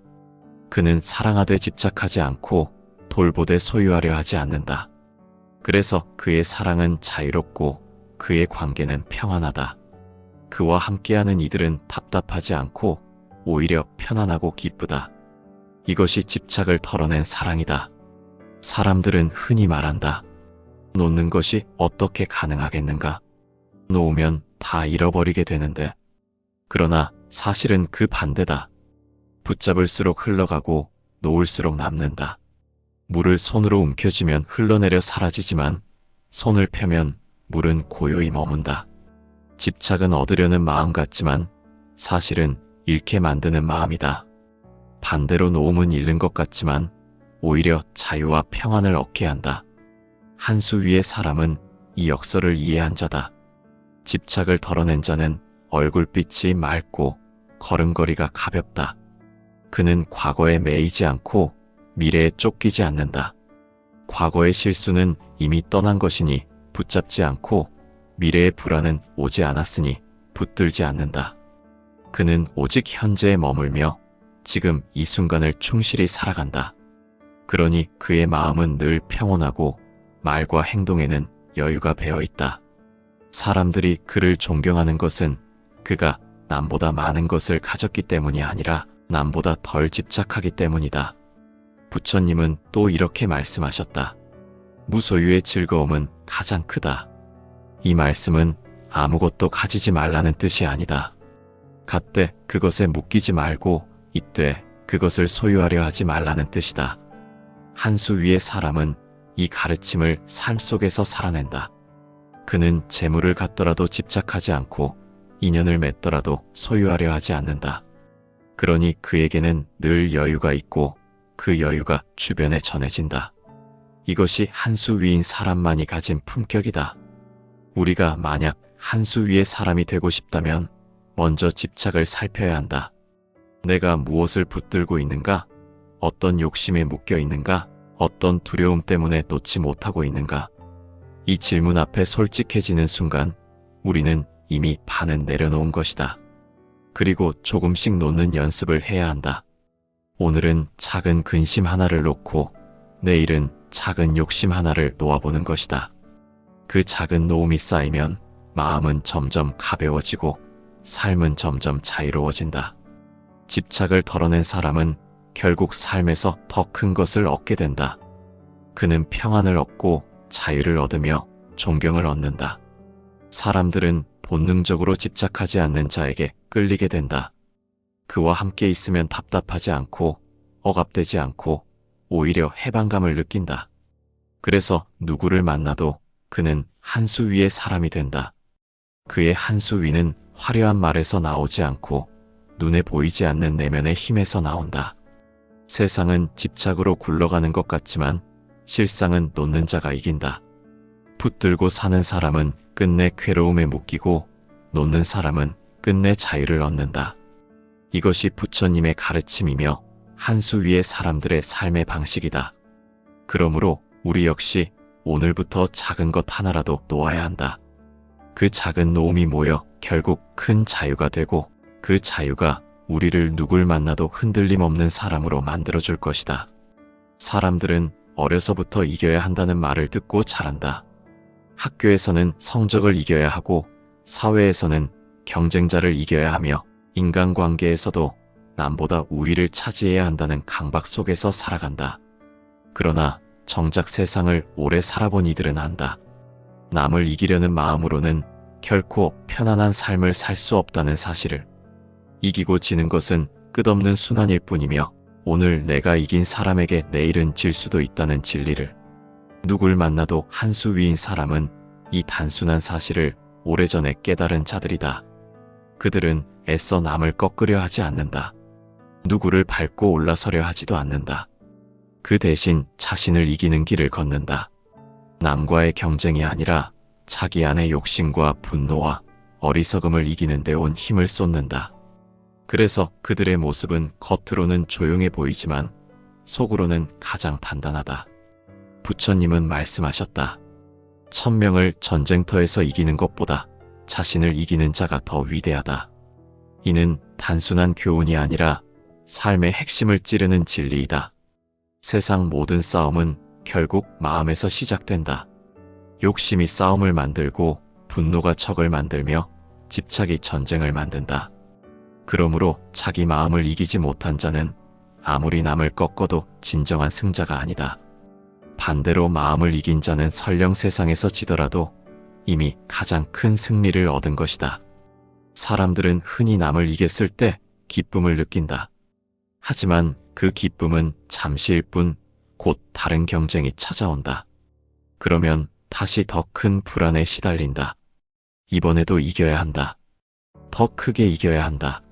그는 사랑하되 집착하지 않고 돌보되 소유하려 하지 않는다. 그래서 그의 사랑은 자유롭고 그의 관계는 평안하다. 그와 함께하는 이들은 답답하지 않고 오히려 편안하고 기쁘다. 이것이 집착을 털어낸 사랑이다. 사람들은 흔히 말한다. 놓는 것이 어떻게 가능하겠는가? 놓으면 다 잃어버리게 되는데. 그러나 사실은 그 반대다. 붙잡을수록 흘러가고 놓을수록 남는다. 물을 손으로 움켜쥐면 흘러내려 사라지지만 손을 펴면 물은 고요히 머문다. 집착은 얻으려는 마음 같지만 사실은 잃게 만드는 마음이다. 반대로 놓음은 잃는 것 같지만 오히려 자유와 평안을 얻게 한다. 한 수 위의 사람은 이 역설을 이해한 자다. 집착을 덜어낸 자는 얼굴빛이 맑고 걸음걸이가 가볍다. 그는 과거에 매이지 않고 미래에 쫓기지 않는다. 과거의 실수는 이미 떠난 것이니 붙잡지 않고 미래의 불안은 오지 않았으니 붙들지 않는다. 그는 오직 현재에 머물며 지금 이 순간을 충실히 살아간다. 그러니 그의 마음은 늘 평온하고 말과 행동에는 여유가 배어 있다. 사람들이 그를 존경하는 것은 그가 남보다 많은 것을 가졌기 때문이 아니라 남보다 덜 집착하기 때문이다. 부처님은 또 이렇게 말씀하셨다. 무소유의 즐거움은 가장 크다. 이 말씀은 아무것도 가지지 말라는 뜻이 아니다. 갓때 그것에 묶이지 말고 이때 그것을 소유하려 하지 말라는 뜻이다. 한 수 위의 사람은 이 가르침을 삶 속에서 살아낸다. 그는 재물을 갖더라도 집착하지 않고 인연을 맺더라도 소유하려 하지 않는다. 그러니 그에게는 늘 여유가 있고 그 여유가 주변에 전해진다. 이것이 한 수 위인 사람만이 가진 품격이다. 우리가 만약 한 수 위의 사람이 되고 싶다면 먼저 집착을 살펴야 한다. 내가 무엇을 붙들고 있는가? 어떤 욕심에 묶여 있는가? 어떤 두려움 때문에 놓지 못하고 있는가? 이 질문 앞에 솔직해지는 순간 우리는 이미 반은 내려놓은 것이다. 그리고 조금씩 놓는 연습을 해야 한다. 오늘은 작은 근심 하나를 놓고 내일은 작은 욕심 하나를 놓아보는 것이다. 그 작은 놓음이 쌓이면 마음은 점점 가벼워지고 삶은 점점 자유로워진다. 집착을 덜어낸 사람은 결국 삶에서 더 큰 것을 얻게 된다. 그는 평안을 얻고 자유를 얻으며 존경을 얻는다. 사람들은 본능적으로 집착하지 않는 자에게 끌리게 된다. 그와 함께 있으면 답답하지 않고 억압되지 않고 오히려 해방감을 느낀다. 그래서 누구를 만나도 그는 한 수 위의 사람이 된다. 그의 한 수 위는 화려한 말에서 나오지 않고 눈에 보이지 않는 내면의 힘에서 나온다. 세상은 집착으로 굴러가는 것 같지만 실상은 놓는 자가 이긴다. 붙들고 사는 사람은 끝내 괴로움에 묶이고 놓는 사람은 끝내 자유를 얻는다. 이것이 부처님의 가르침이며 한 수 위의 사람들의 삶의 방식이다. 그러므로 우리 역시 오늘부터 작은 것 하나라도 놓아야 한다. 그 작은 놓음이 모여 결국 큰 자유가 되고 그 자유가 우리를 누굴 만나도 흔들림 없는 사람으로 만들어줄 것이다. 사람들은 어려서부터 이겨야 한다는 말을 듣고 자란다. 학교에서는 성적을 이겨야 하고 사회에서는 경쟁자를 이겨야 하며 인간관계에서도 남보다 우위를 차지해야 한다는 강박 속에서 살아간다. 그러나 정작 세상을 오래 살아본 이들은 안다. 남을 이기려는 마음으로는 결코 편안한 삶을 살 수 없다는 사실을. 이기고 지는 것은 끝없는 순환일 뿐이며 오늘 내가 이긴 사람에게 내일은 질 수도 있다는 진리를. 누굴 만나도 한 수 위인 사람은 이 단순한 사실을 오래전에 깨달은 자들이다. 그들은 애써 남을 꺾으려 하지 않는다. 누구를 밟고 올라서려 하지도 않는다. 그 대신 자신을 이기는 길을 걷는다. 남과의 경쟁이 아니라 자기 안의 욕심과 분노와 어리석음을 이기는 데 온 힘을 쏟는다. 그래서 그들의 모습은 겉으로는 조용해 보이지만 속으로는 가장 단단하다. 부처님은 말씀하셨다. 1000명을 전쟁터에서 이기는 것보다 자신을 이기는 자가 더 위대하다. 이는 단순한 교훈이 아니라 삶의 핵심을 찌르는 진리이다. 세상 모든 싸움은 결국 마음에서 시작된다. 욕심이 싸움을 만들고 분노가 적을 만들며 집착이 전쟁을 만든다. 그러므로 자기 마음을 이기지 못한 자는 아무리 남을 꺾어도 진정한 승자가 아니다. 반대로 마음을 이긴 자는 설령 세상에서 지더라도 이미 가장 큰 승리를 얻은 것이다. 사람들은 흔히 남을 이겼을 때 기쁨을 느낀다. 하지만 그 기쁨은 잠시일 뿐 곧 다른 경쟁이 찾아온다. 그러면 다시 더 큰 불안에 시달린다. 이번에도 이겨야 한다. 더 크게 이겨야 한다.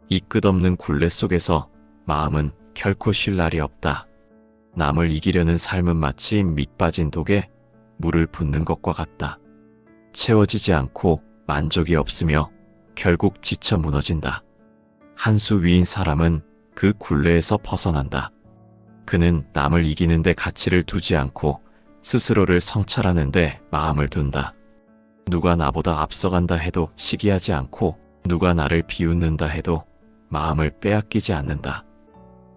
이 끝없는 굴레 속에서 마음은 결코 쉴 날이 없다. 남을 이기려는 삶은 마치 밑 빠진 독에 물을 붓는 것과 같다. 채워지지 않고 만족이 없으며 결국 지쳐 무너진다. 한 수 위인 사람은 그 굴레에서 벗어난다. 그는 남을 이기는 데 가치를 두지 않고 스스로를 성찰하는 데 마음을 둔다. 누가 나보다 앞서간다 해도 시기하지 않고 누가 나를 비웃는다 해도 마음을 빼앗기지 않는다.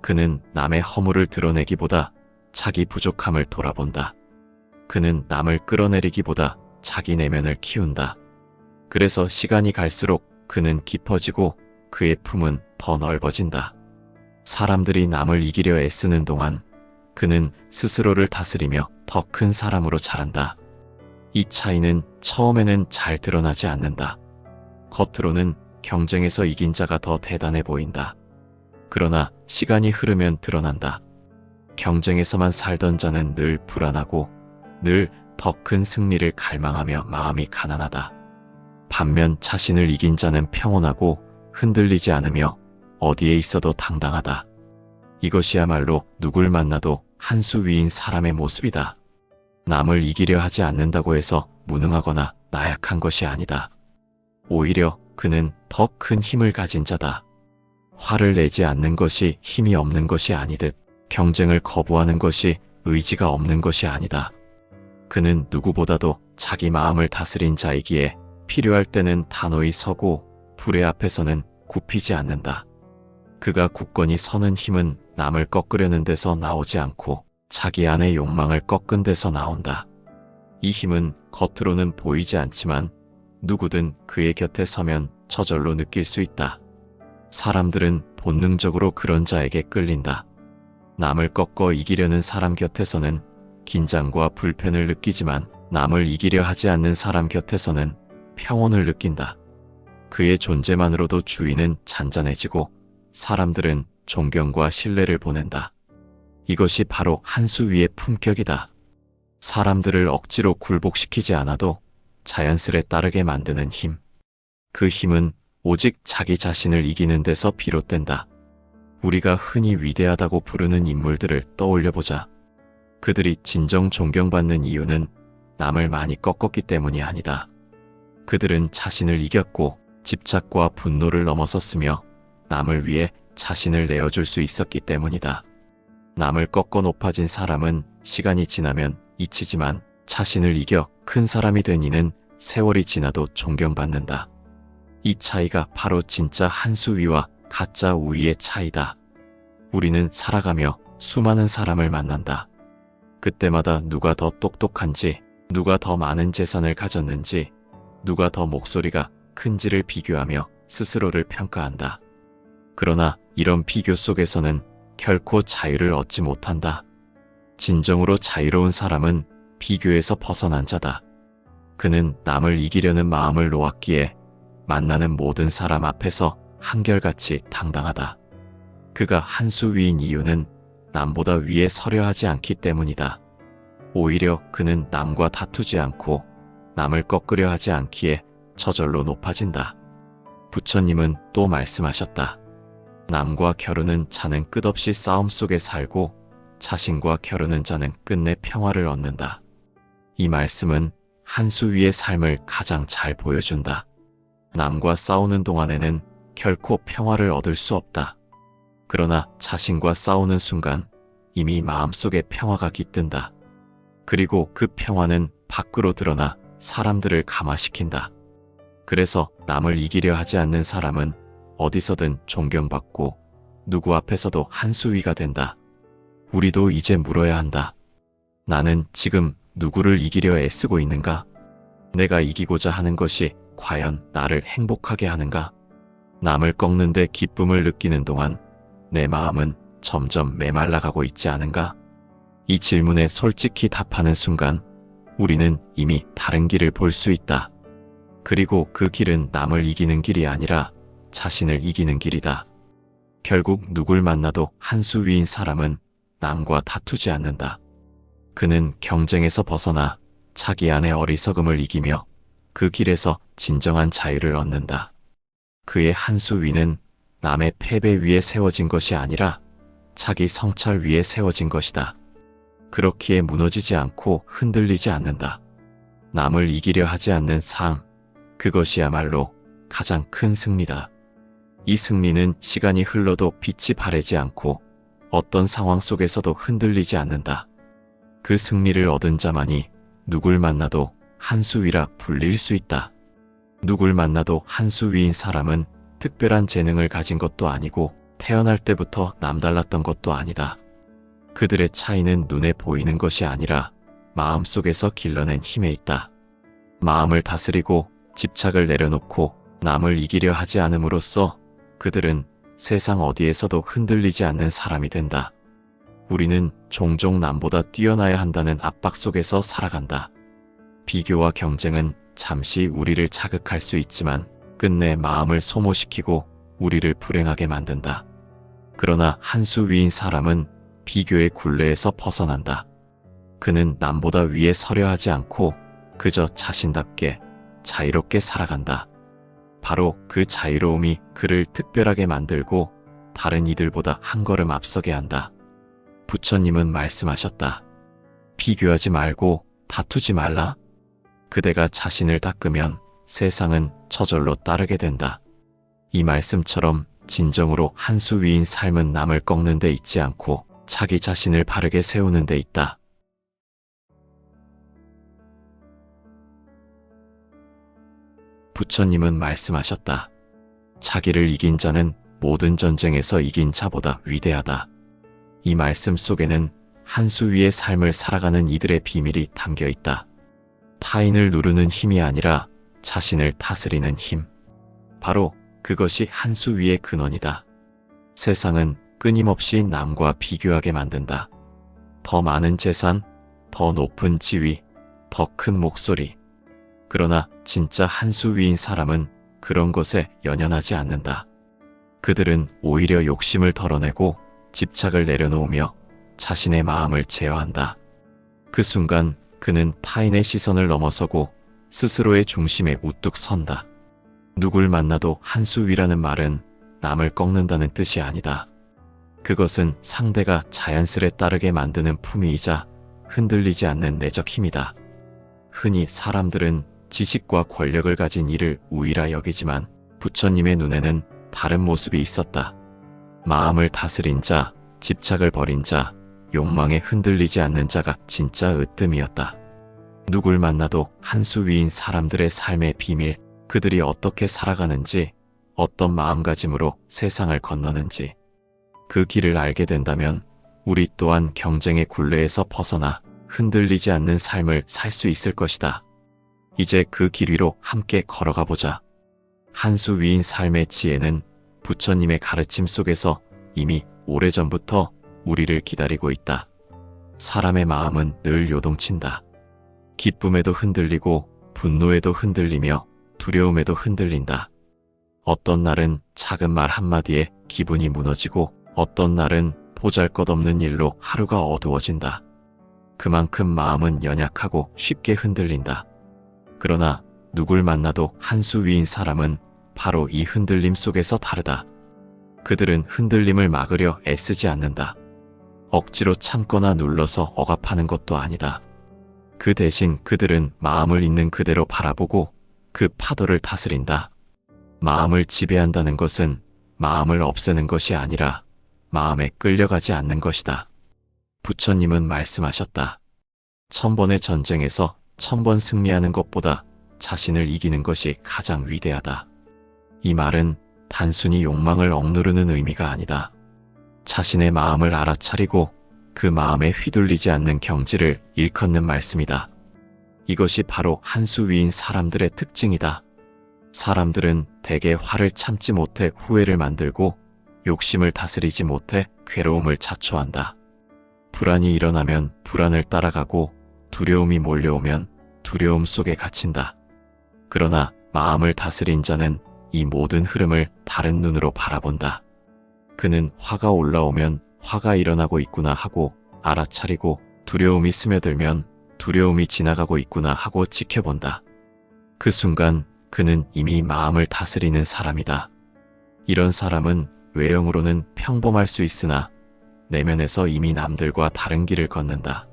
그는 남의 허물을 드러내기보다 자기 부족함을 돌아본다. 그는 남을 끌어내리기보다 자기 내면을 키운다. 그래서 시간이 갈수록 그는 깊어지고 그의 품은 더 넓어진다. 사람들이 남을 이기려 애쓰는 동안 그는 스스로를 다스리며 더 큰 사람으로 자란다. 이 차이는 처음에는 잘 드러나지 않는다. 겉으로는 경쟁에서 이긴 자가 더 대단해 보인다. 그러나 시간이 흐르면 드러난다. 경쟁에서만 살던 자는 늘 불안하고 늘 더 큰 승리를 갈망하며 마음이 가난하다. 반면 자신을 이긴 자는 평온하고 흔들리지 않으며 어디에 있어도 당당하다. 이것이야말로 누굴 만나도 한 수 위인 사람의 모습이다. 남을 이기려 하지 않는다고 해서 무능하거나 나약한 것이 아니다. 오히려 그는 더 큰 힘을 가진 자다. 화를 내지 않는 것이 힘이 없는 것이 아니듯 경쟁을 거부하는 것이 의지가 없는 것이 아니다. 그는 누구보다도 자기 마음을 다스린 자이기에 필요할 때는 단호히 서고 불의 앞에서는 굽히지 않는다. 그가 굳건히 서는 힘은 남을 꺾으려는 데서 나오지 않고 자기 안의 욕망을 꺾은 데서 나온다. 이 힘은 겉으로는 보이지 않지만 누구든 그의 곁에 서면 저절로 느낄 수 있다. 사람들은 본능적으로 그런 자에게 끌린다. 남을 꺾어 이기려는 사람 곁에서는 긴장과 불편을 느끼지만 남을 이기려 하지 않는 사람 곁에서는 평온을 느낀다. 그의 존재만으로도 주위는 잔잔해지고 사람들은 존경과 신뢰를 보낸다. 이것이 바로 한 수 위의 품격이다. 사람들을 억지로 굴복시키지 않아도 자연스레 따르게 만드는 힘. 그 힘은 오직 자기 자신을 이기는 데서 비롯된다. 우리가 흔히 위대하다고 부르는 인물들을 떠올려보자. 그들이 진정 존경받는 이유는 남을 많이 꺾었기 때문이 아니다. 그들은 자신을 이겼고 집착과 분노를 넘어섰으며 남을 위해 자신을 내어줄 수 있었기 때문이다. 남을 꺾어 높아진 사람은 시간이 지나면 잊히지만 자신을 이겨 큰 사람이 된 이는 세월이 지나도 존경받는다. 이 차이가 바로 진짜 한 수 위와 가짜 우위의 차이다. 우리는 살아가며 수많은 사람을 만난다. 그때마다 누가 더 똑똑한지, 누가 더 많은 재산을 가졌는지, 누가 더 목소리가 큰지를 비교하며 스스로를 평가한다. 그러나 이런 비교 속에서는 결코 자유를 얻지 못한다. 진정으로 자유로운 사람은 비교에서 벗어난 자다. 그는 남을 이기려는 마음을 놓았기에 만나는 모든 사람 앞에서 한결같이 당당하다. 그가 한 수 위인 이유는 남보다 위에 서려 하지 않기 때문이다. 오히려 그는 남과 다투지 않고 남을 꺾으려 하지 않기에 저절로 높아진다. 부처님은 또 말씀하셨다. 남과 겨루는 자는 끝없이 싸움 속에 살고 자신과 겨루는 자는 끝내 평화를 얻는다. 이 말씀은 한 수 위의 삶을 가장 잘 보여준다. 남과 싸우는 동안에는 결코 평화를 얻을 수 없다. 그러나 자신과 싸우는 순간 이미 마음속에 평화가 깃든다. 그리고 그 평화는 밖으로 드러나 사람들을 감화시킨다. 그래서 남을 이기려 하지 않는 사람은 어디서든 존경받고 누구 앞에서도 한 수 위가 된다. 우리도 이제 물어야 한다. 나는 지금 누구를 이기려 애쓰고 있는가? 내가 이기고자 하는 것이 과연 나를 행복하게 하는가? 남을 꺾는데 기쁨을 느끼는 동안 내 마음은 점점 메말라가고 있지 않은가? 이 질문에 솔직히 답하는 순간 우리는 이미 다른 길을 볼 수 있다. 그리고 그 길은 남을 이기는 길이 아니라 자신을 이기는 길이다. 결국 누굴 만나도 한 수 위인 사람은 남과 다투지 않는다. 그는 경쟁에서 벗어나 자기 안의 어리석음을 이기며 그 길에서 진정한 자유를 얻는다. 그의 한 수 위는 남의 패배 위에 세워진 것이 아니라 자기 성찰 위에 세워진 것이다. 그렇기에 무너지지 않고 흔들리지 않는다. 남을 이기려 하지 않는 삶, 그것이야말로 가장 큰 승리다. 이 승리는 시간이 흘러도 빛이 바래지 않고 어떤 상황 속에서도 흔들리지 않는다. 그 승리를 얻은 자만이 누굴 만나도 한 수 위라 불릴 수 있다. 누굴 만나도 한 수 위인 사람은 특별한 재능을 가진 것도 아니고 태어날 때부터 남달랐던 것도 아니다. 그들의 차이는 눈에 보이는 것이 아니라 마음속에서 길러낸 힘에 있다. 마음을 다스리고 집착을 내려놓고 남을 이기려 하지 않음으로써 그들은 세상 어디에서도 흔들리지 않는 사람이 된다. 우리는 종종 남보다 뛰어나야 한다는 압박 속에서 살아간다. 비교와 경쟁은 잠시 우리를 자극할 수 있지만 끝내 마음을 소모시키고 우리를 불행하게 만든다. 그러나 한 수 위인 사람은 비교의 굴레에서 벗어난다. 그는 남보다 위에 서려 하지 않고 그저 자신답게 자유롭게 살아간다. 바로 그 자유로움이 그를 특별하게 만들고 다른 이들보다 한 걸음 앞서게 한다. 부처님은 말씀하셨다. 비교하지 말고 다투지 말라. 그대가 자신을 닦으면 세상은 저절로 따르게 된다. 이 말씀처럼 진정으로 한 수 위인 삶은 남을 꺾는 데 있지 않고 자기 자신을 바르게 세우는 데 있다. 부처님은 말씀하셨다. 자기를 이긴 자는 모든 전쟁에서 이긴 자보다 위대하다. 이 말씀 속에는 한 수 위의 삶을 살아가는 이들의 비밀이 담겨 있다. 타인을 누르는 힘이 아니라 자신을 다스리는 힘. 바로 그것이 한 수 위의 근원이다. 세상은 끊임없이 남과 비교하게 만든다. 더 많은 재산, 더 높은 지위, 더 큰 목소리. 그러나 진짜 한 수 위인 사람은 그런 것에 연연하지 않는다. 그들은 오히려 욕심을 덜어내고 집착을 내려놓으며 자신의 마음을 제어한다. 그 순간 그는 타인의 시선을 넘어서고 스스로의 중심에 우뚝 선다. 누굴 만나도 한 수 위라는 말은 남을 꺾는다는 뜻이 아니다. 그것은 상대가 자연스레 따르게 만드는 품위이자 흔들리지 않는 내적 힘이다. 흔히 사람들은 지식과 권력을 가진 이를 우위라 여기지만 부처님의 눈에는 다른 모습이 있었다. 마음을 다스린 자, 집착을 버린 자, 욕망에 흔들리지 않는 자가 진짜 으뜸이었다. 누굴 만나도 한 수 위인 사람들의 삶의 비밀, 그들이 어떻게 살아가는지, 어떤 마음가짐으로 세상을 건너는지. 그 길을 알게 된다면 우리 또한 경쟁의 굴레에서 벗어나 흔들리지 않는 삶을 살 수 있을 것이다. 이제 그 길 위로 함께 걸어가 보자. 한 수 위인 삶의 지혜는 부처님의 가르침 속에서 이미 오래전부터 우리를 기다리고 있다. 사람의 마음은 늘 요동친다. 기쁨에도 흔들리고 분노에도 흔들리며 두려움에도 흔들린다. 어떤 날은 작은 말 한마디에 기분이 무너지고 어떤 날은 보잘것없는 일로 하루가 어두워진다. 그만큼 마음은 연약하고 쉽게 흔들린다. 그러나 누굴 만나도 한 수 위인 사람은 바로 이 흔들림 속에서 다르다. 그들은 흔들림을 막으려 애쓰지 않는다. 억지로 참거나 눌러서 억압하는 것도 아니다. 그 대신 그들은 마음을 있는 그대로 바라보고 그 파도를 다스린다. 마음을 지배한다는 것은 마음을 없애는 것이 아니라 마음에 끌려가지 않는 것이다. 부처님은 말씀하셨다. 1000번의 전쟁에서 1000번 승리하는 것보다 자신을 이기는 것이 가장 위대하다. 이 말은 단순히 욕망을 억누르는 의미가 아니다. 자신의 마음을 알아차리고 그 마음에 휘둘리지 않는 경지를 일컫는 말씀이다. 이것이 바로 한 수 위인 사람들의 특징이다. 사람들은 대개 화를 참지 못해 후회를 만들고 욕심을 다스리지 못해 괴로움을 자초한다. 불안이 일어나면 불안을 따라가고 두려움이 몰려오면 두려움 속에 갇힌다. 그러나 마음을 다스린 자는 이 모든 흐름을 다른 눈으로 바라본다. 그는 화가 올라오면 화가 일어나고 있구나 하고 알아차리고 두려움이 스며들면 두려움이 지나가고 있구나 하고 지켜본다. 그 순간 그는 이미 마음을 다스리는 사람이다. 이런 사람은 외형으로는 평범할 수 있으나 내면에서 이미 남들과 다른 길을 걷는다.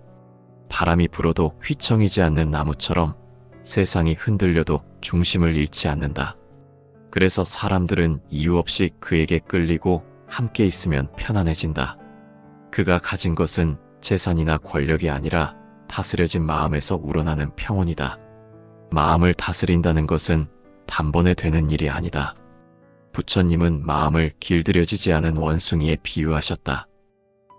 바람이 불어도 휘청이지 않는 나무처럼 세상이 흔들려도 중심을 잃지 않는다. 그래서 사람들은 이유 없이 그에게 끌리고 함께 있으면 편안해진다. 그가 가진 것은 재산이나 권력이 아니라 다스려진 마음에서 우러나는 평온이다. 마음을 다스린다는 것은 단번에 되는 일이 아니다. 부처님은 마음을 길들여지지 않은 원숭이에 비유하셨다.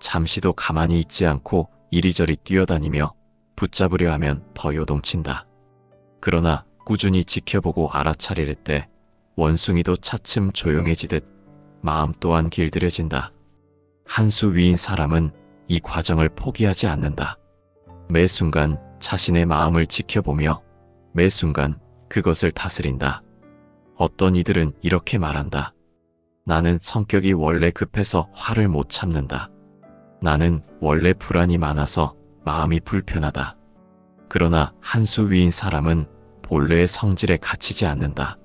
잠시도 가만히 있지 않고 이리저리 뛰어다니며 붙잡으려 하면 더 요동친다. 그러나 꾸준히 지켜보고 알아차릴 때 원숭이도 차츰 조용해지듯 마음 또한 길들여진다. 한 수 위인 사람은 이 과정을 포기하지 않는다. 매 순간 자신의 마음을 지켜보며 매 순간 그것을 다스린다. 어떤 이들은 이렇게 말한다. 나는 성격이 원래 급해서 화를 못 참는다. 나는 원래 불안이 많아서 마음이 불편하다. 그러나 한 수 위인 사람은 본래의 성질에 갇히지 않는다.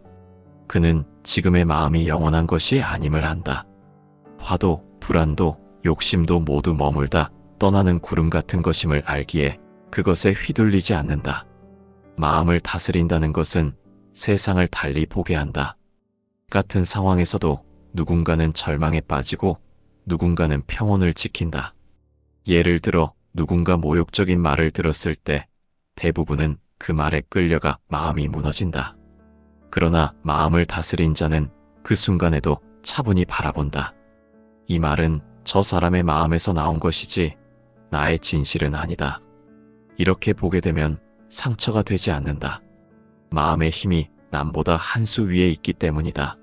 그는 지금의 마음이 영원한 것이 아님을 안다. 화도 불안도 욕심도 모두 머물다 떠나는 구름 같은 것임을 알기에 그것에 휘둘리지 않는다. 마음을 다스린다는 것은 세상을 달리 보게 한다. 같은 상황에서도 누군가는 절망에 빠지고 누군가는 평온을 지킨다. 예를 들어 누군가 모욕적인 말을 들었을 때 대부분은 그 말에 끌려가 마음이 무너진다. 그러나 마음을 다스린 자는 그 순간에도 차분히 바라본다. 이 말은 저 사람의 마음에서 나온 것이지 나의 진실은 아니다. 이렇게 보게 되면 상처가 되지 않는다. 마음의 힘이 남보다 한 수 위에 있기 때문이다.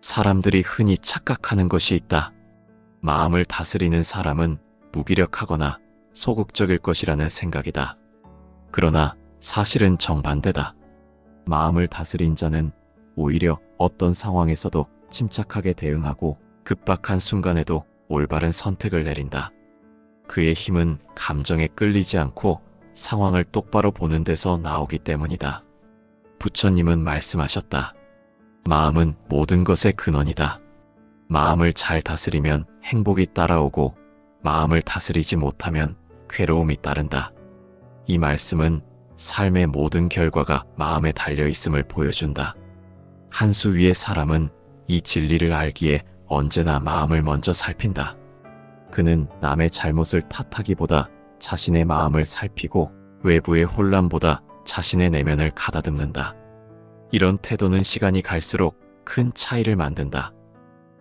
사람들이 흔히 착각하는 것이 있다. 마음을 다스리는 사람은 무기력하거나 소극적일 것이라는 생각이다. 그러나 사실은 정반대다. 마음을 다스린 자는 오히려 어떤 상황에서도 침착하게 대응하고 급박한 순간에도 올바른 선택을 내린다. 그의 힘은 감정에 끌리지 않고 상황을 똑바로 보는 데서 나오기 때문이다. 부처님은 말씀하셨다. 마음은 모든 것의 근원이다. 마음을 잘 다스리면 행복이 따라오고 마음을 다스리지 못하면 괴로움이 따른다. 이 말씀은 삶의 모든 결과가 마음에 달려 있음을 보여준다. 한 수 위의 사람은 이 진리를 알기에 언제나 마음을 먼저 살핀다. 그는 남의 잘못을 탓하기보다 자신의 마음을 살피고 외부의 혼란보다 자신의 내면을 가다듬는다. 이런 태도는 시간이 갈수록 큰 차이를 만든다.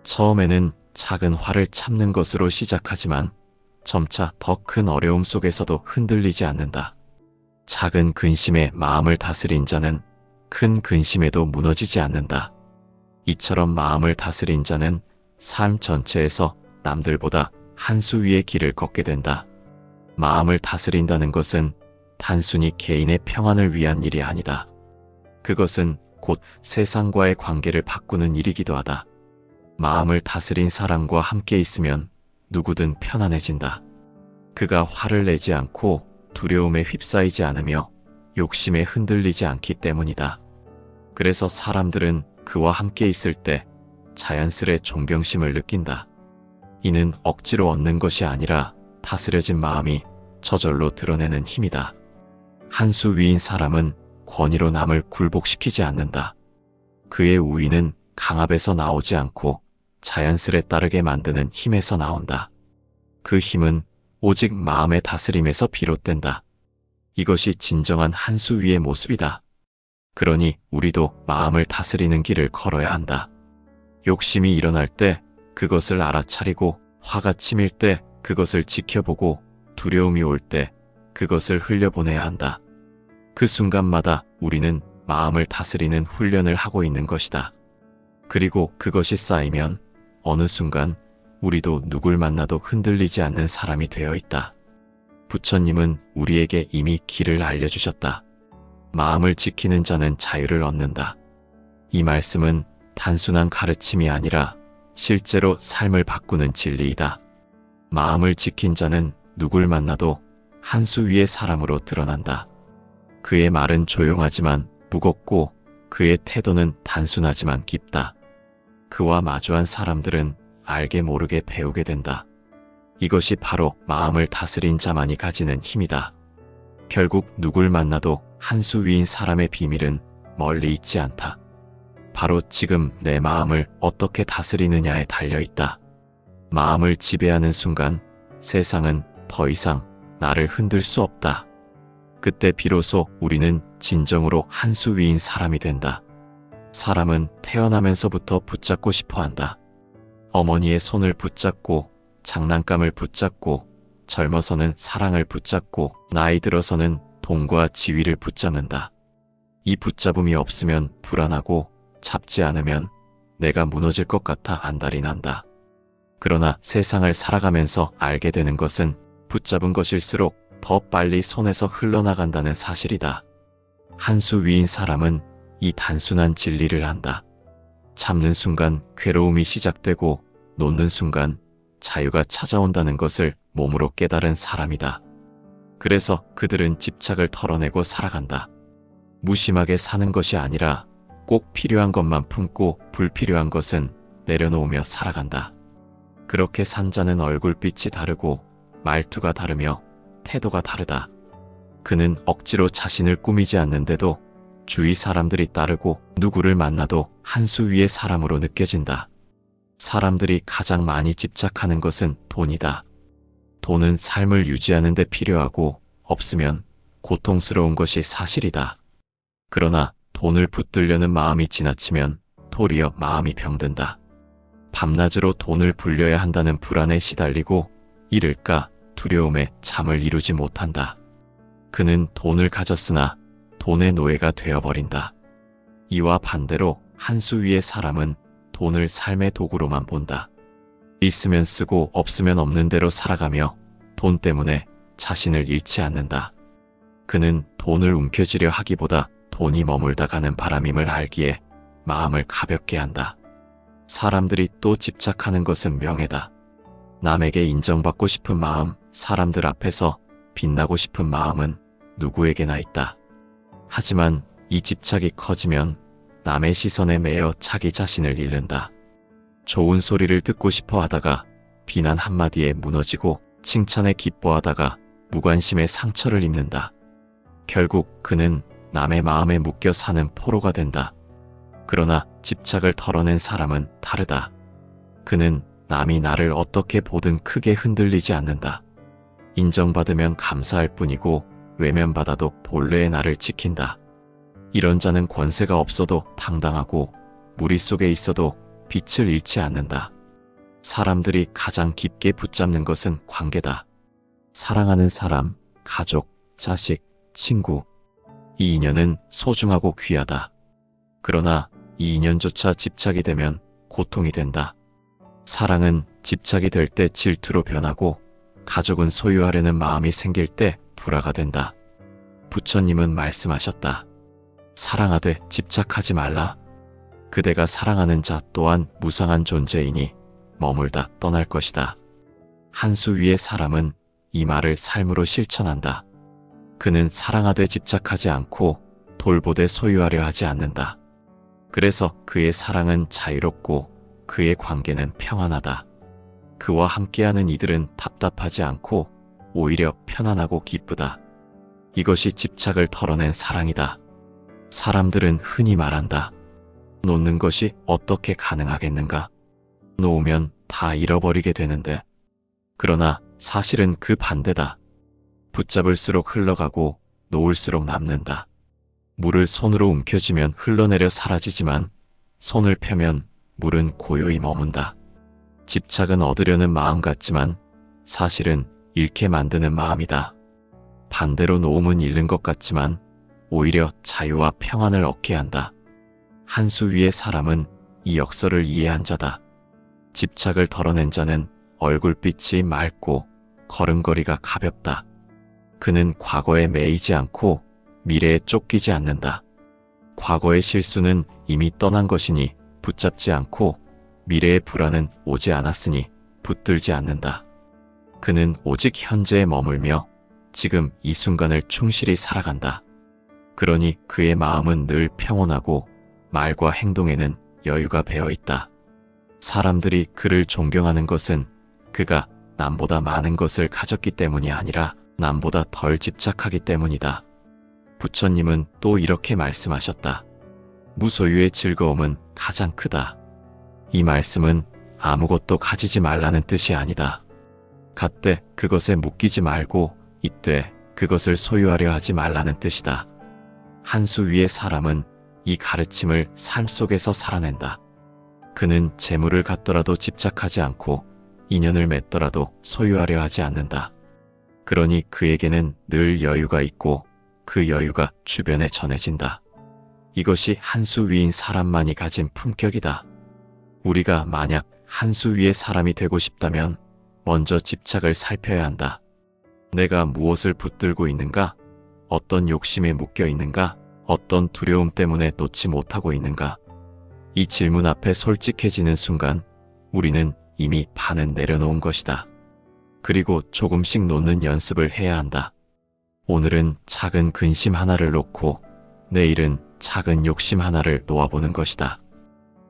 처음에는 작은 화를 참는 것으로 시작하지만 점차 더 큰 어려움 속에서도 흔들리지 않는다. 작은 근심에 마음을 다스린 자는 큰 근심에도 무너지지 않는다. 이처럼 마음을 다스린 자는 삶 전체에서 남들보다 한 수 위의 길을 걷게 된다. 마음을 다스린다는 것은 단순히 개인의 평안을 위한 일이 아니다. 그것은 곧 세상과의 관계를 바꾸는 일이기도 하다. 마음을 다스린 사람과 함께 있으면 누구든 편안해진다. 그가 화를 내지 않고 두려움에 휩싸이지 않으며 욕심에 흔들리지 않기 때문이다. 그래서 사람들은 그와 함께 있을 때 자연스레 존경심을 느낀다. 이는 억지로 얻는 것이 아니라 다스려진 마음이 저절로 드러내는 힘이다. 한 수 위인 사람은 권위로 남을 굴복시키지 않는다. 그의 우위는 강압에서 나오지 않고 자연스레 따르게 만드는 힘에서 나온다. 그 힘은 오직 마음의 다스림에서 비롯된다. 이것이 진정한 한 수 위의 모습이다. 그러니 우리도 마음을 다스리는 길을 걸어야 한다. 욕심이 일어날 때 그것을 알아차리고, 화가 치밀 때 그것을 지켜보고, 두려움이 올 때 그것을 흘려보내야 한다. 그 순간마다 우리는 마음을 다스리는 훈련을 하고 있는 것이다. 그리고 그것이 쌓이면 어느 순간 우리도 누굴 만나도 흔들리지 않는 사람이 되어 있다. 부처님은 우리에게 이미 길을 알려주셨다. 마음을 지키는 자는 자유를 얻는다. 이 말씀은 단순한 가르침이 아니라 실제로 삶을 바꾸는 진리이다. 마음을 지킨 자는 누굴 만나도 한 수 위의 사람으로 드러난다. 그의 말은 조용하지만 무겁고 그의 태도는 단순하지만 깊다. 그와 마주한 사람들은 알게 모르게 배우게 된다. 이것이 바로 마음을 다스린 자만이 가지는 힘이다. 결국 누굴 만나도 한 수 위인 사람의 비밀은 멀리 있지 않다. 바로 지금 내 마음을 어떻게 다스리느냐에 달려있다. 마음을 지배하는 순간 세상은 더 이상 나를 흔들 수 없다. 그때 비로소 우리는 진정으로 한 수 위인 사람이 된다. 사람은 태어나면서부터 붙잡고 싶어 한다. 어머니의 손을 붙잡고, 장난감을 붙잡고, 젊어서는 사랑을 붙잡고, 나이 들어서는 돈과 지위를 붙잡는다. 이 붙잡음이 없으면 불안하고, 잡지 않으면 내가 무너질 것 같아 안달이 난다. 그러나 세상을 살아가면서 알게 되는 것은 붙잡은 것일수록 더 빨리 손에서 흘러나간다는 사실이다. 한 수 위인 사람은 이 단순한 진리를 안다. 잡는 순간 괴로움이 시작되고 놓는 순간 자유가 찾아온다는 것을 몸으로 깨달은 사람이다. 그래서 그들은 집착을 털어내고 살아간다. 무심하게 사는 것이 아니라 꼭 필요한 것만 품고 불필요한 것은 내려놓으며 살아간다. 그렇게 산 자는 얼굴빛이 다르고 말투가 다르며 태도가 다르다. 그는 억지로 자신을 꾸미지 않는데도 주위 사람들이 따르고 누구를 만나도 한 수 위의 사람으로 느껴진다. 사람들이 가장 많이 집착하는 것은 돈이다. 돈은 삶을 유지하는 데 필요하고 없으면 고통스러운 것이 사실이다. 그러나 돈을 붙들려는 마음이 지나치면 도리어 마음이 병든다. 밤낮으로 돈을 불려야 한다는 불안에 시달리고 잃을까 두려움에 잠을 이루지 못한다. 그는 돈을 가졌으나 돈의 노예가 되어버린다. 이와 반대로 한 수 위의 사람은 돈을 삶의 도구로만 본다. 있으면 쓰고 없으면 없는 대로 살아가며 돈 때문에 자신을 잃지 않는다. 그는 돈을 움켜쥐려 하기보다 돈이 머물다 가는 바람임을 알기에 마음을 가볍게 한다. 사람들이 또 집착하는 것은 명예다. 남에게 인정받고 싶은 마음, 사람들 앞에서 빛나고 싶은 마음은 누구에게나 있다. 하지만 이 집착이 커지면 남의 시선에 매여 자기 자신을 잃는다. 좋은 소리를 듣고 싶어 하다가 비난 한마디에 무너지고 칭찬에 기뻐하다가 무관심에 상처를 입는다. 결국 그는 남의 마음에 묶여 사는 포로가 된다. 그러나 집착을 털어낸 사람은 다르다. 그는 남이 나를 어떻게 보든 크게 흔들리지 않는다. 인정받으면 감사할 뿐이고 외면받아도 본래의 나를 지킨다. 이런 자는 권세가 없어도 당당하고 무리 속에 있어도 빛을 잃지 않는다. 사람들이 가장 깊게 붙잡는 것은 관계다. 사랑하는 사람, 가족, 자식, 친구. 이 인연은 소중하고 귀하다. 그러나 이 인연조차 집착이 되면 고통이 된다. 사랑은 집착이 될 때 질투로 변하고, 가족은 소유하려는 마음이 생길 때 불화가 된다. 부처님은 말씀하셨다. 사랑하되 집착하지 말라. 그대가 사랑하는 자 또한 무상한 존재이니 머물다 떠날 것이다. 한 수 위의 사람은 이 말을 삶으로 실천한다. 그는 사랑하되 집착하지 않고 돌보되 소유하려 하지 않는다. 그래서 그의 사랑은 자유롭고 그의 관계는 평안하다. 그와 함께하는 이들은 답답하지 않고 오히려 편안하고 기쁘다. 이것이 집착을 털어낸 사랑이다. 사람들은 흔히 말한다. 놓는 것이 어떻게 가능하겠는가? 놓으면 다 잃어버리게 되는데. 그러나 사실은 그 반대다. 붙잡을수록 흘러가고 놓을수록 남는다. 물을 손으로 움켜쥐면 흘러내려 사라지지만 손을 펴면 물은 고요히 머문다. 집착은 얻으려는 마음 같지만 사실은 잃게 만드는 마음이다. 반대로 놓음은 잃는 것 같지만 오히려 자유와 평안을 얻게 한다. 한 수 위의 사람은 이 역설을 이해한 자다. 집착을 덜어낸 자는 얼굴빛이 맑고 걸음걸이가 가볍다. 그는 과거에 매이지 않고 미래에 쫓기지 않는다. 과거의 실수는 이미 떠난 것이니 붙잡지 않고 미래의 불안은 오지 않았으니 붙들지 않는다. 그는 오직 현재에 머물며 지금 이 순간을 충실히 살아간다. 그러니 그의 마음은 늘 평온하고 말과 행동에는 여유가 배어 있다. 사람들이 그를 존경하는 것은 그가 남보다 많은 것을 가졌기 때문이 아니라 남보다 덜 집착하기 때문이다. 부처님은 또 이렇게 말씀하셨다. 무소유의 즐거움은 가장 크다. 이 말씀은 아무것도 가지지 말라는 뜻이 아니다. 갓때 그것에 묶이지 말고 이때 그것을 소유하려 하지 말라는 뜻이다. 한 수 위의 사람은 이 가르침을 삶 속에서 살아낸다. 그는 재물을 갖더라도 집착하지 않고 인연을 맺더라도 소유하려 하지 않는다. 그러니 그에게는 늘 여유가 있고 그 여유가 주변에 전해진다. 이것이 한 수 위인 사람만이 가진 품격이다. 우리가 만약 한 수 위의 사람이 되고 싶다면 먼저 집착을 살펴야 한다. 내가 무엇을 붙들고 있는가? 어떤 욕심에 묶여 있는가? 어떤 두려움 때문에 놓지 못하고 있는가? 이 질문 앞에 솔직해지는 순간 우리는 이미 반은 내려놓은 것이다. 그리고 조금씩 놓는 연습을 해야 한다. 오늘은 작은 근심 하나를 놓고 내일은 작은 욕심 하나를 놓아보는 것이다.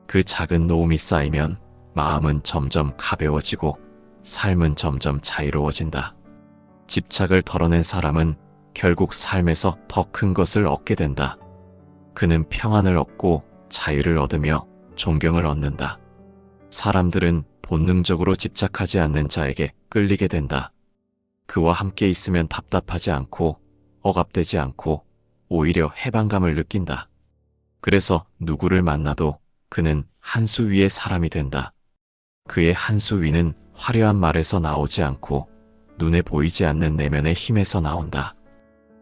그 작은 놓음이 쌓이면 마음은 점점 가벼워지고 삶은 점점 자유로워진다. 집착을 덜어낸 사람은 결국 삶에서 더 큰 것을 얻게 된다. 그는 평안을 얻고 자유를 얻으며 존경을 얻는다. 사람들은 본능적으로 집착하지 않는 자에게 끌리게 된다. 그와 함께 있으면 답답하지 않고 억압되지 않고 오히려 해방감을 느낀다. 그래서 누구를 만나도 그는 한 수 위의 사람이 된다. 그의 한 수 위는 화려한 말에서 나오지 않고 눈에 보이지 않는 내면의 힘에서 나온다.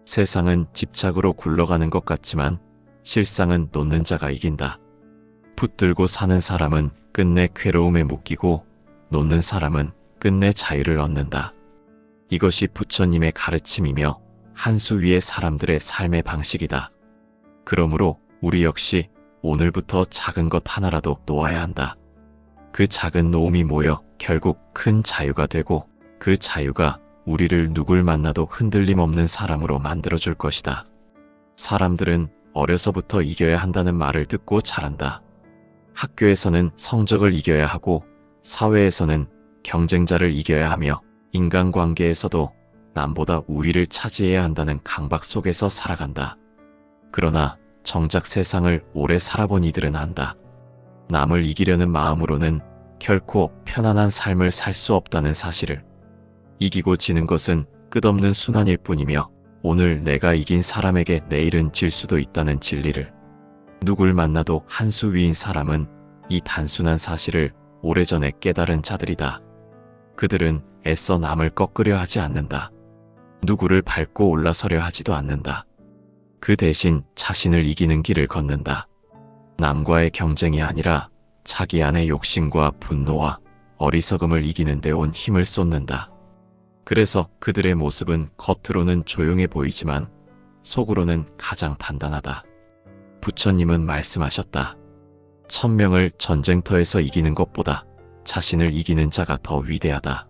세상은 집착으로 굴러가는 것 같지만 실상은 놓는 자가 이긴다. 붙들고 사는 사람은 끝내 괴로움에 묶이고 놓는 사람은 끝내 자유를 얻는다. 이것이 부처님의 가르침이며 한 수 위의 사람들의 삶의 방식이다. 그러므로 우리 역시 오늘부터 작은 것 하나라도 놓아야 한다. 그 작은 놓음이 모여 결국 큰 자유가 되고 그 자유가 우리를 누굴 만나도 흔들림 없는 사람으로 만들어줄 것이다. 사람들은 어려서부터 이겨야 한다는 말을 듣고 자란다. 학교에서는 성적을 이겨야 하고 사회에서는 경쟁자를 이겨야 하며 인간관계에서도 남보다 우위를 차지해야 한다는 강박 속에서 살아간다. 그러나 정작 세상을 오래 살아본 이들은 안다. 남을 이기려는 마음으로는 결코 편안한 삶을 살 수 없다는 사실을. 이기고 지는 것은 끝없는 순환일 뿐이며 오늘 내가 이긴 사람에게 내일은 질 수도 있다는 진리를. 누굴 만나도 한 수 위인 사람은 이 단순한 사실을 오래전에 깨달은 자들이다. 그들은 애써 남을 꺾으려 하지 않는다. 누구를 밟고 올라서려 하지도 않는다. 그 대신 자신을 이기는 길을 걷는다. 남과의 경쟁이 아니라 자기 안의 욕심과 분노와 어리석음을 이기는 데 온 힘을 쏟는다. 그래서 그들의 모습은 겉으로는 조용해 보이지만 속으로는 가장 단단하다. 부처님은 말씀하셨다. 1000명을 전쟁터에서 이기는 것보다 자신을 이기는 자가 더 위대하다.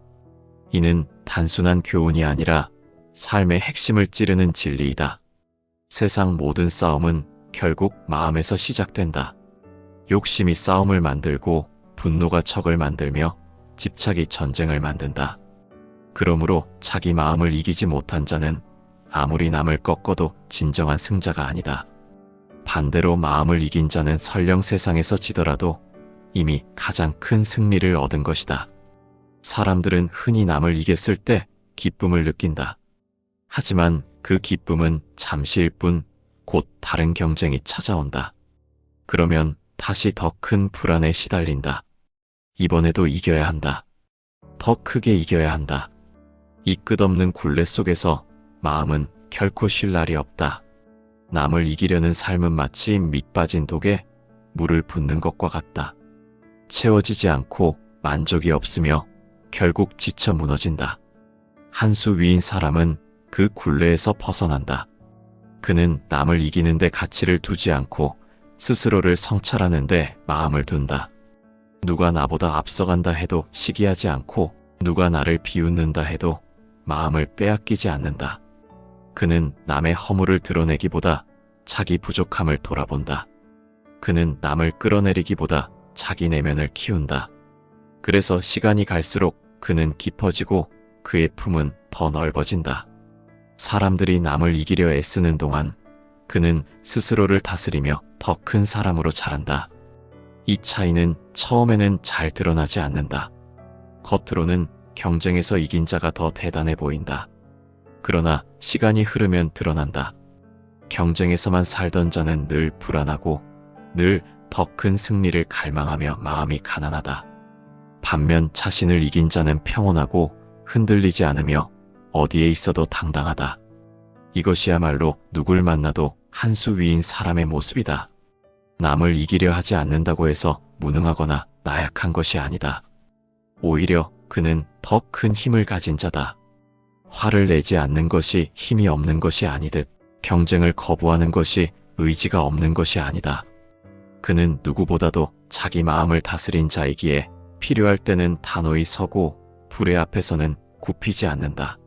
이는 단순한 교훈이 아니라 삶의 핵심을 찌르는 진리이다. 세상 모든 싸움은 결국 마음에서 시작된다. 욕심이 싸움을 만들고 분노가 적을 만들며 집착이 전쟁을 만든다. 그러므로 자기 마음을 이기지 못한 자는 아무리 남을 꺾어도 진정한 승자가 아니다. 반대로 마음을 이긴 자는 설령 세상에서 지더라도 이미 가장 큰 승리를 얻은 것이다. 사람들은 흔히 남을 이겼을 때 기쁨을 느낀다. 하지만 그 기쁨은 잠시일 뿐 곧 다른 경쟁이 찾아온다. 그러면 다시 더 큰 불안에 시달린다. 이번에도 이겨야 한다. 더 크게 이겨야 한다. 이 끝없는 굴레 속에서 마음은 결코 쉴 날이 없다. 남을 이기려는 삶은 마치 밑 빠진 독에 물을 붓는 것과 같다. 채워지지 않고 만족이 없으며 결국 지쳐 무너진다. 한 수 위인 사람은 그 굴레에서 벗어난다. 그는 남을 이기는 데 가치를 두지 않고 스스로를 성찰하는 데 마음을 둔다. 누가 나보다 앞서간다 해도 시기하지 않고 누가 나를 비웃는다 해도 마음을 빼앗기지 않는다. 그는 남의 허물을 드러내기보다 자기 부족함을 돌아본다. 그는 남을 끌어내리기보다 자기 내면을 키운다. 그래서 시간이 갈수록 그는 깊어지고 그의 품은 더 넓어진다. 사람들이 남을 이기려 애쓰는 동안 그는 스스로를 다스리며 더 큰 사람으로 자란다. 이 차이는 처음에는 잘 드러나지 않는다. 겉으로는 경쟁에서 이긴 자가 더 대단해 보인다. 그러나 시간이 흐르면 드러난다. 경쟁에서만 살던 자는 늘 불안하고 늘 더 큰 승리를 갈망하며 마음이 가난하다. 반면 자신을 이긴 자는 평온하고 흔들리지 않으며 어디에 있어도 당당하다. 이것이야말로 누굴 만나도 한 수 위인 사람의 모습이다. 남을 이기려 하지 않는다고 해서 무능하거나 나약한 것이 아니다. 오히려 그는 더 큰 힘을 가진 자다. 화를 내지 않는 것이 힘이 없는 것이 아니듯 경쟁을 거부하는 것이 의지가 없는 것이 아니다. 그는 누구보다도 자기 마음을 다스린 자이기에 필요할 때는 단호히 서고 불의 앞에서는 굽히지 않는다.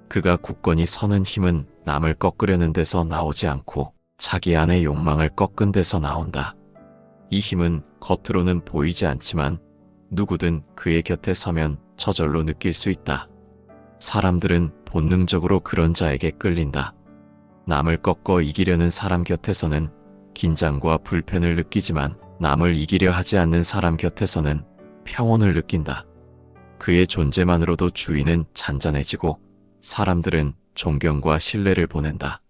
그가 굳건히 서는 힘은 남을 꺾으려는 데서 나오지 않고 자기 안의 욕망을 꺾은 데서 나온다. 이 힘은 겉으로는 보이지 않지만 누구든 그의 곁에 서면 저절로 느낄 수 있다. 사람들은 본능적으로 그런 자에게 끌린다. 남을 꺾어 이기려는 사람 곁에서는 긴장과 불편을 느끼지만 남을 이기려 하지 않는 사람 곁에서는 평온을 느낀다. 그의 존재만으로도 주위는 잔잔해지고 사람들은 존경과 신뢰를 보낸다.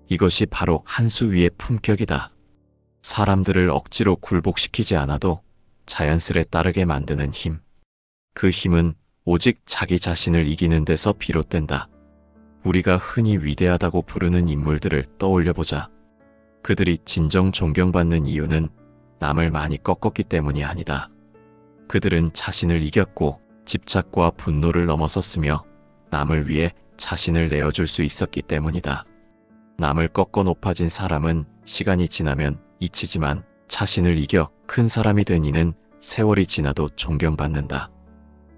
이것이 바로 한 수 위의 품격이다. 사람들을 억지로 굴복시키지 않아도 자연스레 따르게 만드는 힘. 그 힘은 오직 자기 자신을 이기는 데서 비롯된다. 우리가 흔히 위대하다고 부르는 인물들을 떠올려보자. 그들이 진정 존경받는 이유는 남을 많이 꺾었기 때문이 아니다. 그들은 자신을 이겼고 집착과 분노를 넘어섰으며 남을 위해 자신을 내어줄 수 있었기 때문이다. 남을 꺾어 높아진 사람은 시간이 지나면 잊히지만 자신을 이겨 큰 사람이 된 이는 세월이 지나도 존경받는다.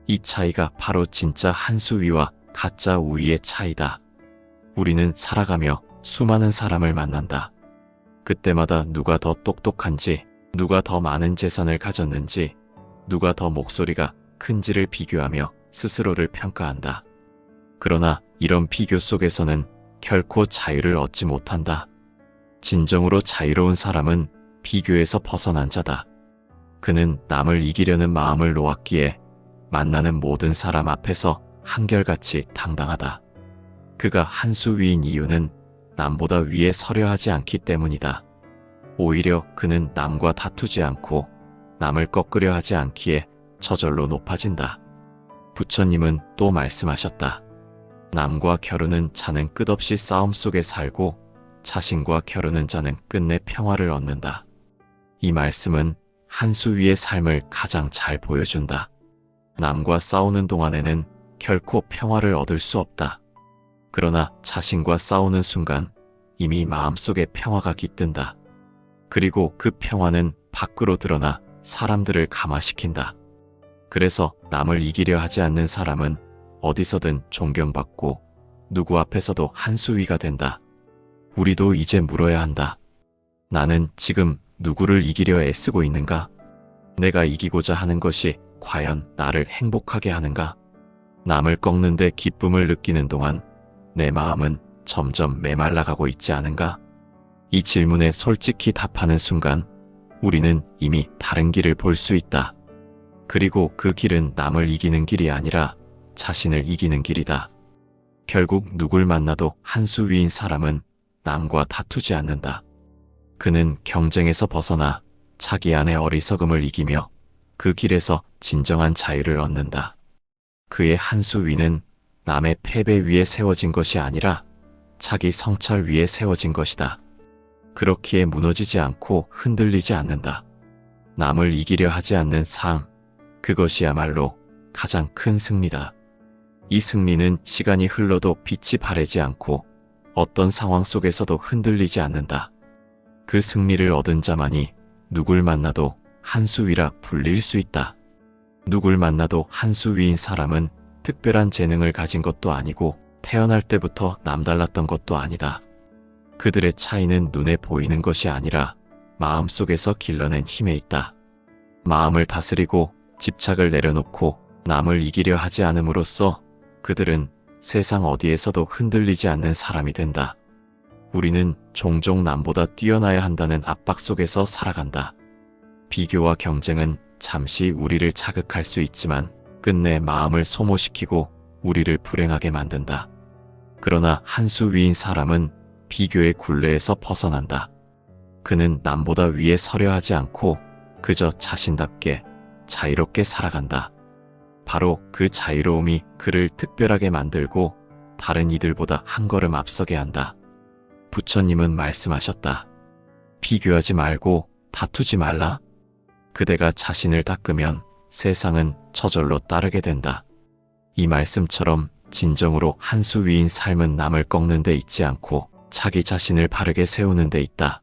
이 차이가 바로 진짜 한 수 위와 가짜 우위의 차이다. 우리는 살아가며 수많은 사람을 만난다. 그때마다 누가 더 똑똑한지, 누가 더 많은 재산을 가졌는지, 누가 더 목소리가 큰지를 비교하며 스스로를 평가한다. 그러나 이런 비교 속에서는 결코 자유를 얻지 못한다. 진정으로 자유로운 사람은 비교에서 벗어난 자다. 그는 남을 이기려는 마음을 놓았기에 만나는 모든 사람 앞에서 한결같이 당당하다. 그가 한 수 위인 이유는 남보다 위에 서려 하지 않기 때문이다. 오히려 그는 남과 다투지 않고 남을 꺾으려 하지 않기에 저절로 높아진다. 부처님은 또 말씀하셨다. 남과 겨루는 자는 끝없이 싸움 속에 살고 자신과 겨루는 자는 끝내 평화를 얻는다. 이 말씀은 한수 위의 삶을 가장 잘 보여준다. 남과 싸우는 동안에는 결코 평화를 얻을 수 없다. 그러나 자신과 싸우는 순간 이미 마음속에 평화가 깃든다. 그리고 그 평화는 밖으로 드러나 사람들을 감화시킨다. 그래서 남을 이기려 하지 않는 사람은 어디서든 존경받고 누구 앞에서도 한수위가 된다. 우리도 이제 물어야 한다. 나는 지금 누구를 이기려 애쓰고 있는가? 내가 이기고자 하는 것이 과연 나를 행복하게 하는가? 남을 꺾는데 기쁨을 느끼는 동안 내 마음은 점점 메말라가고 있지 않은가? 이 질문에 솔직히 답하는 순간 우리는 이미 다른 길을 볼 수 있다. 그리고 그 길은 남을 이기는 길이 아니라 자신을 이기는 길이다. 결국 누굴 만나도 한수 위인 사람은 남과 다투지 않는다. 그는 경쟁에서 벗어나 자기 안의 어리석음을 이기며 그 길에서 진정한 자유를 얻는다. 그의 한수 위는 남의 패배 위에 세워진 것이 아니라 자기 성찰 위에 세워진 것이다. 그렇기에 무너지지 않고 흔들리지 않는다. 남을 이기려 하지 않는 삶, 그것이야말로 가장 큰 승리다. 이 승리는 시간이 흘러도 빛이 바래지 않고 어떤 상황 속에서도 흔들리지 않는다. 그 승리를 얻은 자만이 누굴 만나도 한수위라 불릴 수 있다. 누굴 만나도 한수위인 사람은 특별한 재능을 가진 것도 아니고 태어날 때부터 남달랐던 것도 아니다. 그들의 차이는 눈에 보이는 것이 아니라 마음속에서 길러낸 힘에 있다. 마음을 다스리고 집착을 내려놓고 남을 이기려 하지 않음으로써 그들은 세상 어디에서도 흔들리지 않는 사람이 된다. 우리는 종종 남보다 뛰어나야 한다는 압박 속에서 살아간다. 비교와 경쟁은 잠시 우리를 자극할 수 있지만 끝내 마음을 소모시키고 우리를 불행하게 만든다. 그러나 한수 위인 사람은 비교의 굴레에서 벗어난다. 그는 남보다 위에 서려 하지 않고 그저 자신답게 자유롭게 살아간다. 바로 그 자유로움이 그를 특별하게 만들고 다른 이들보다 한 걸음 앞서게 한다. 부처님은 말씀하셨다. 비교하지 말고 다투지 말라. 그대가 자신을 닦으면 세상은 저절로 따르게 된다. 이 말씀처럼 진정으로 한수 위인 삶은 남을 꺾는 데 있지 않고 자기 자신을 바르게 세우는 데 있다.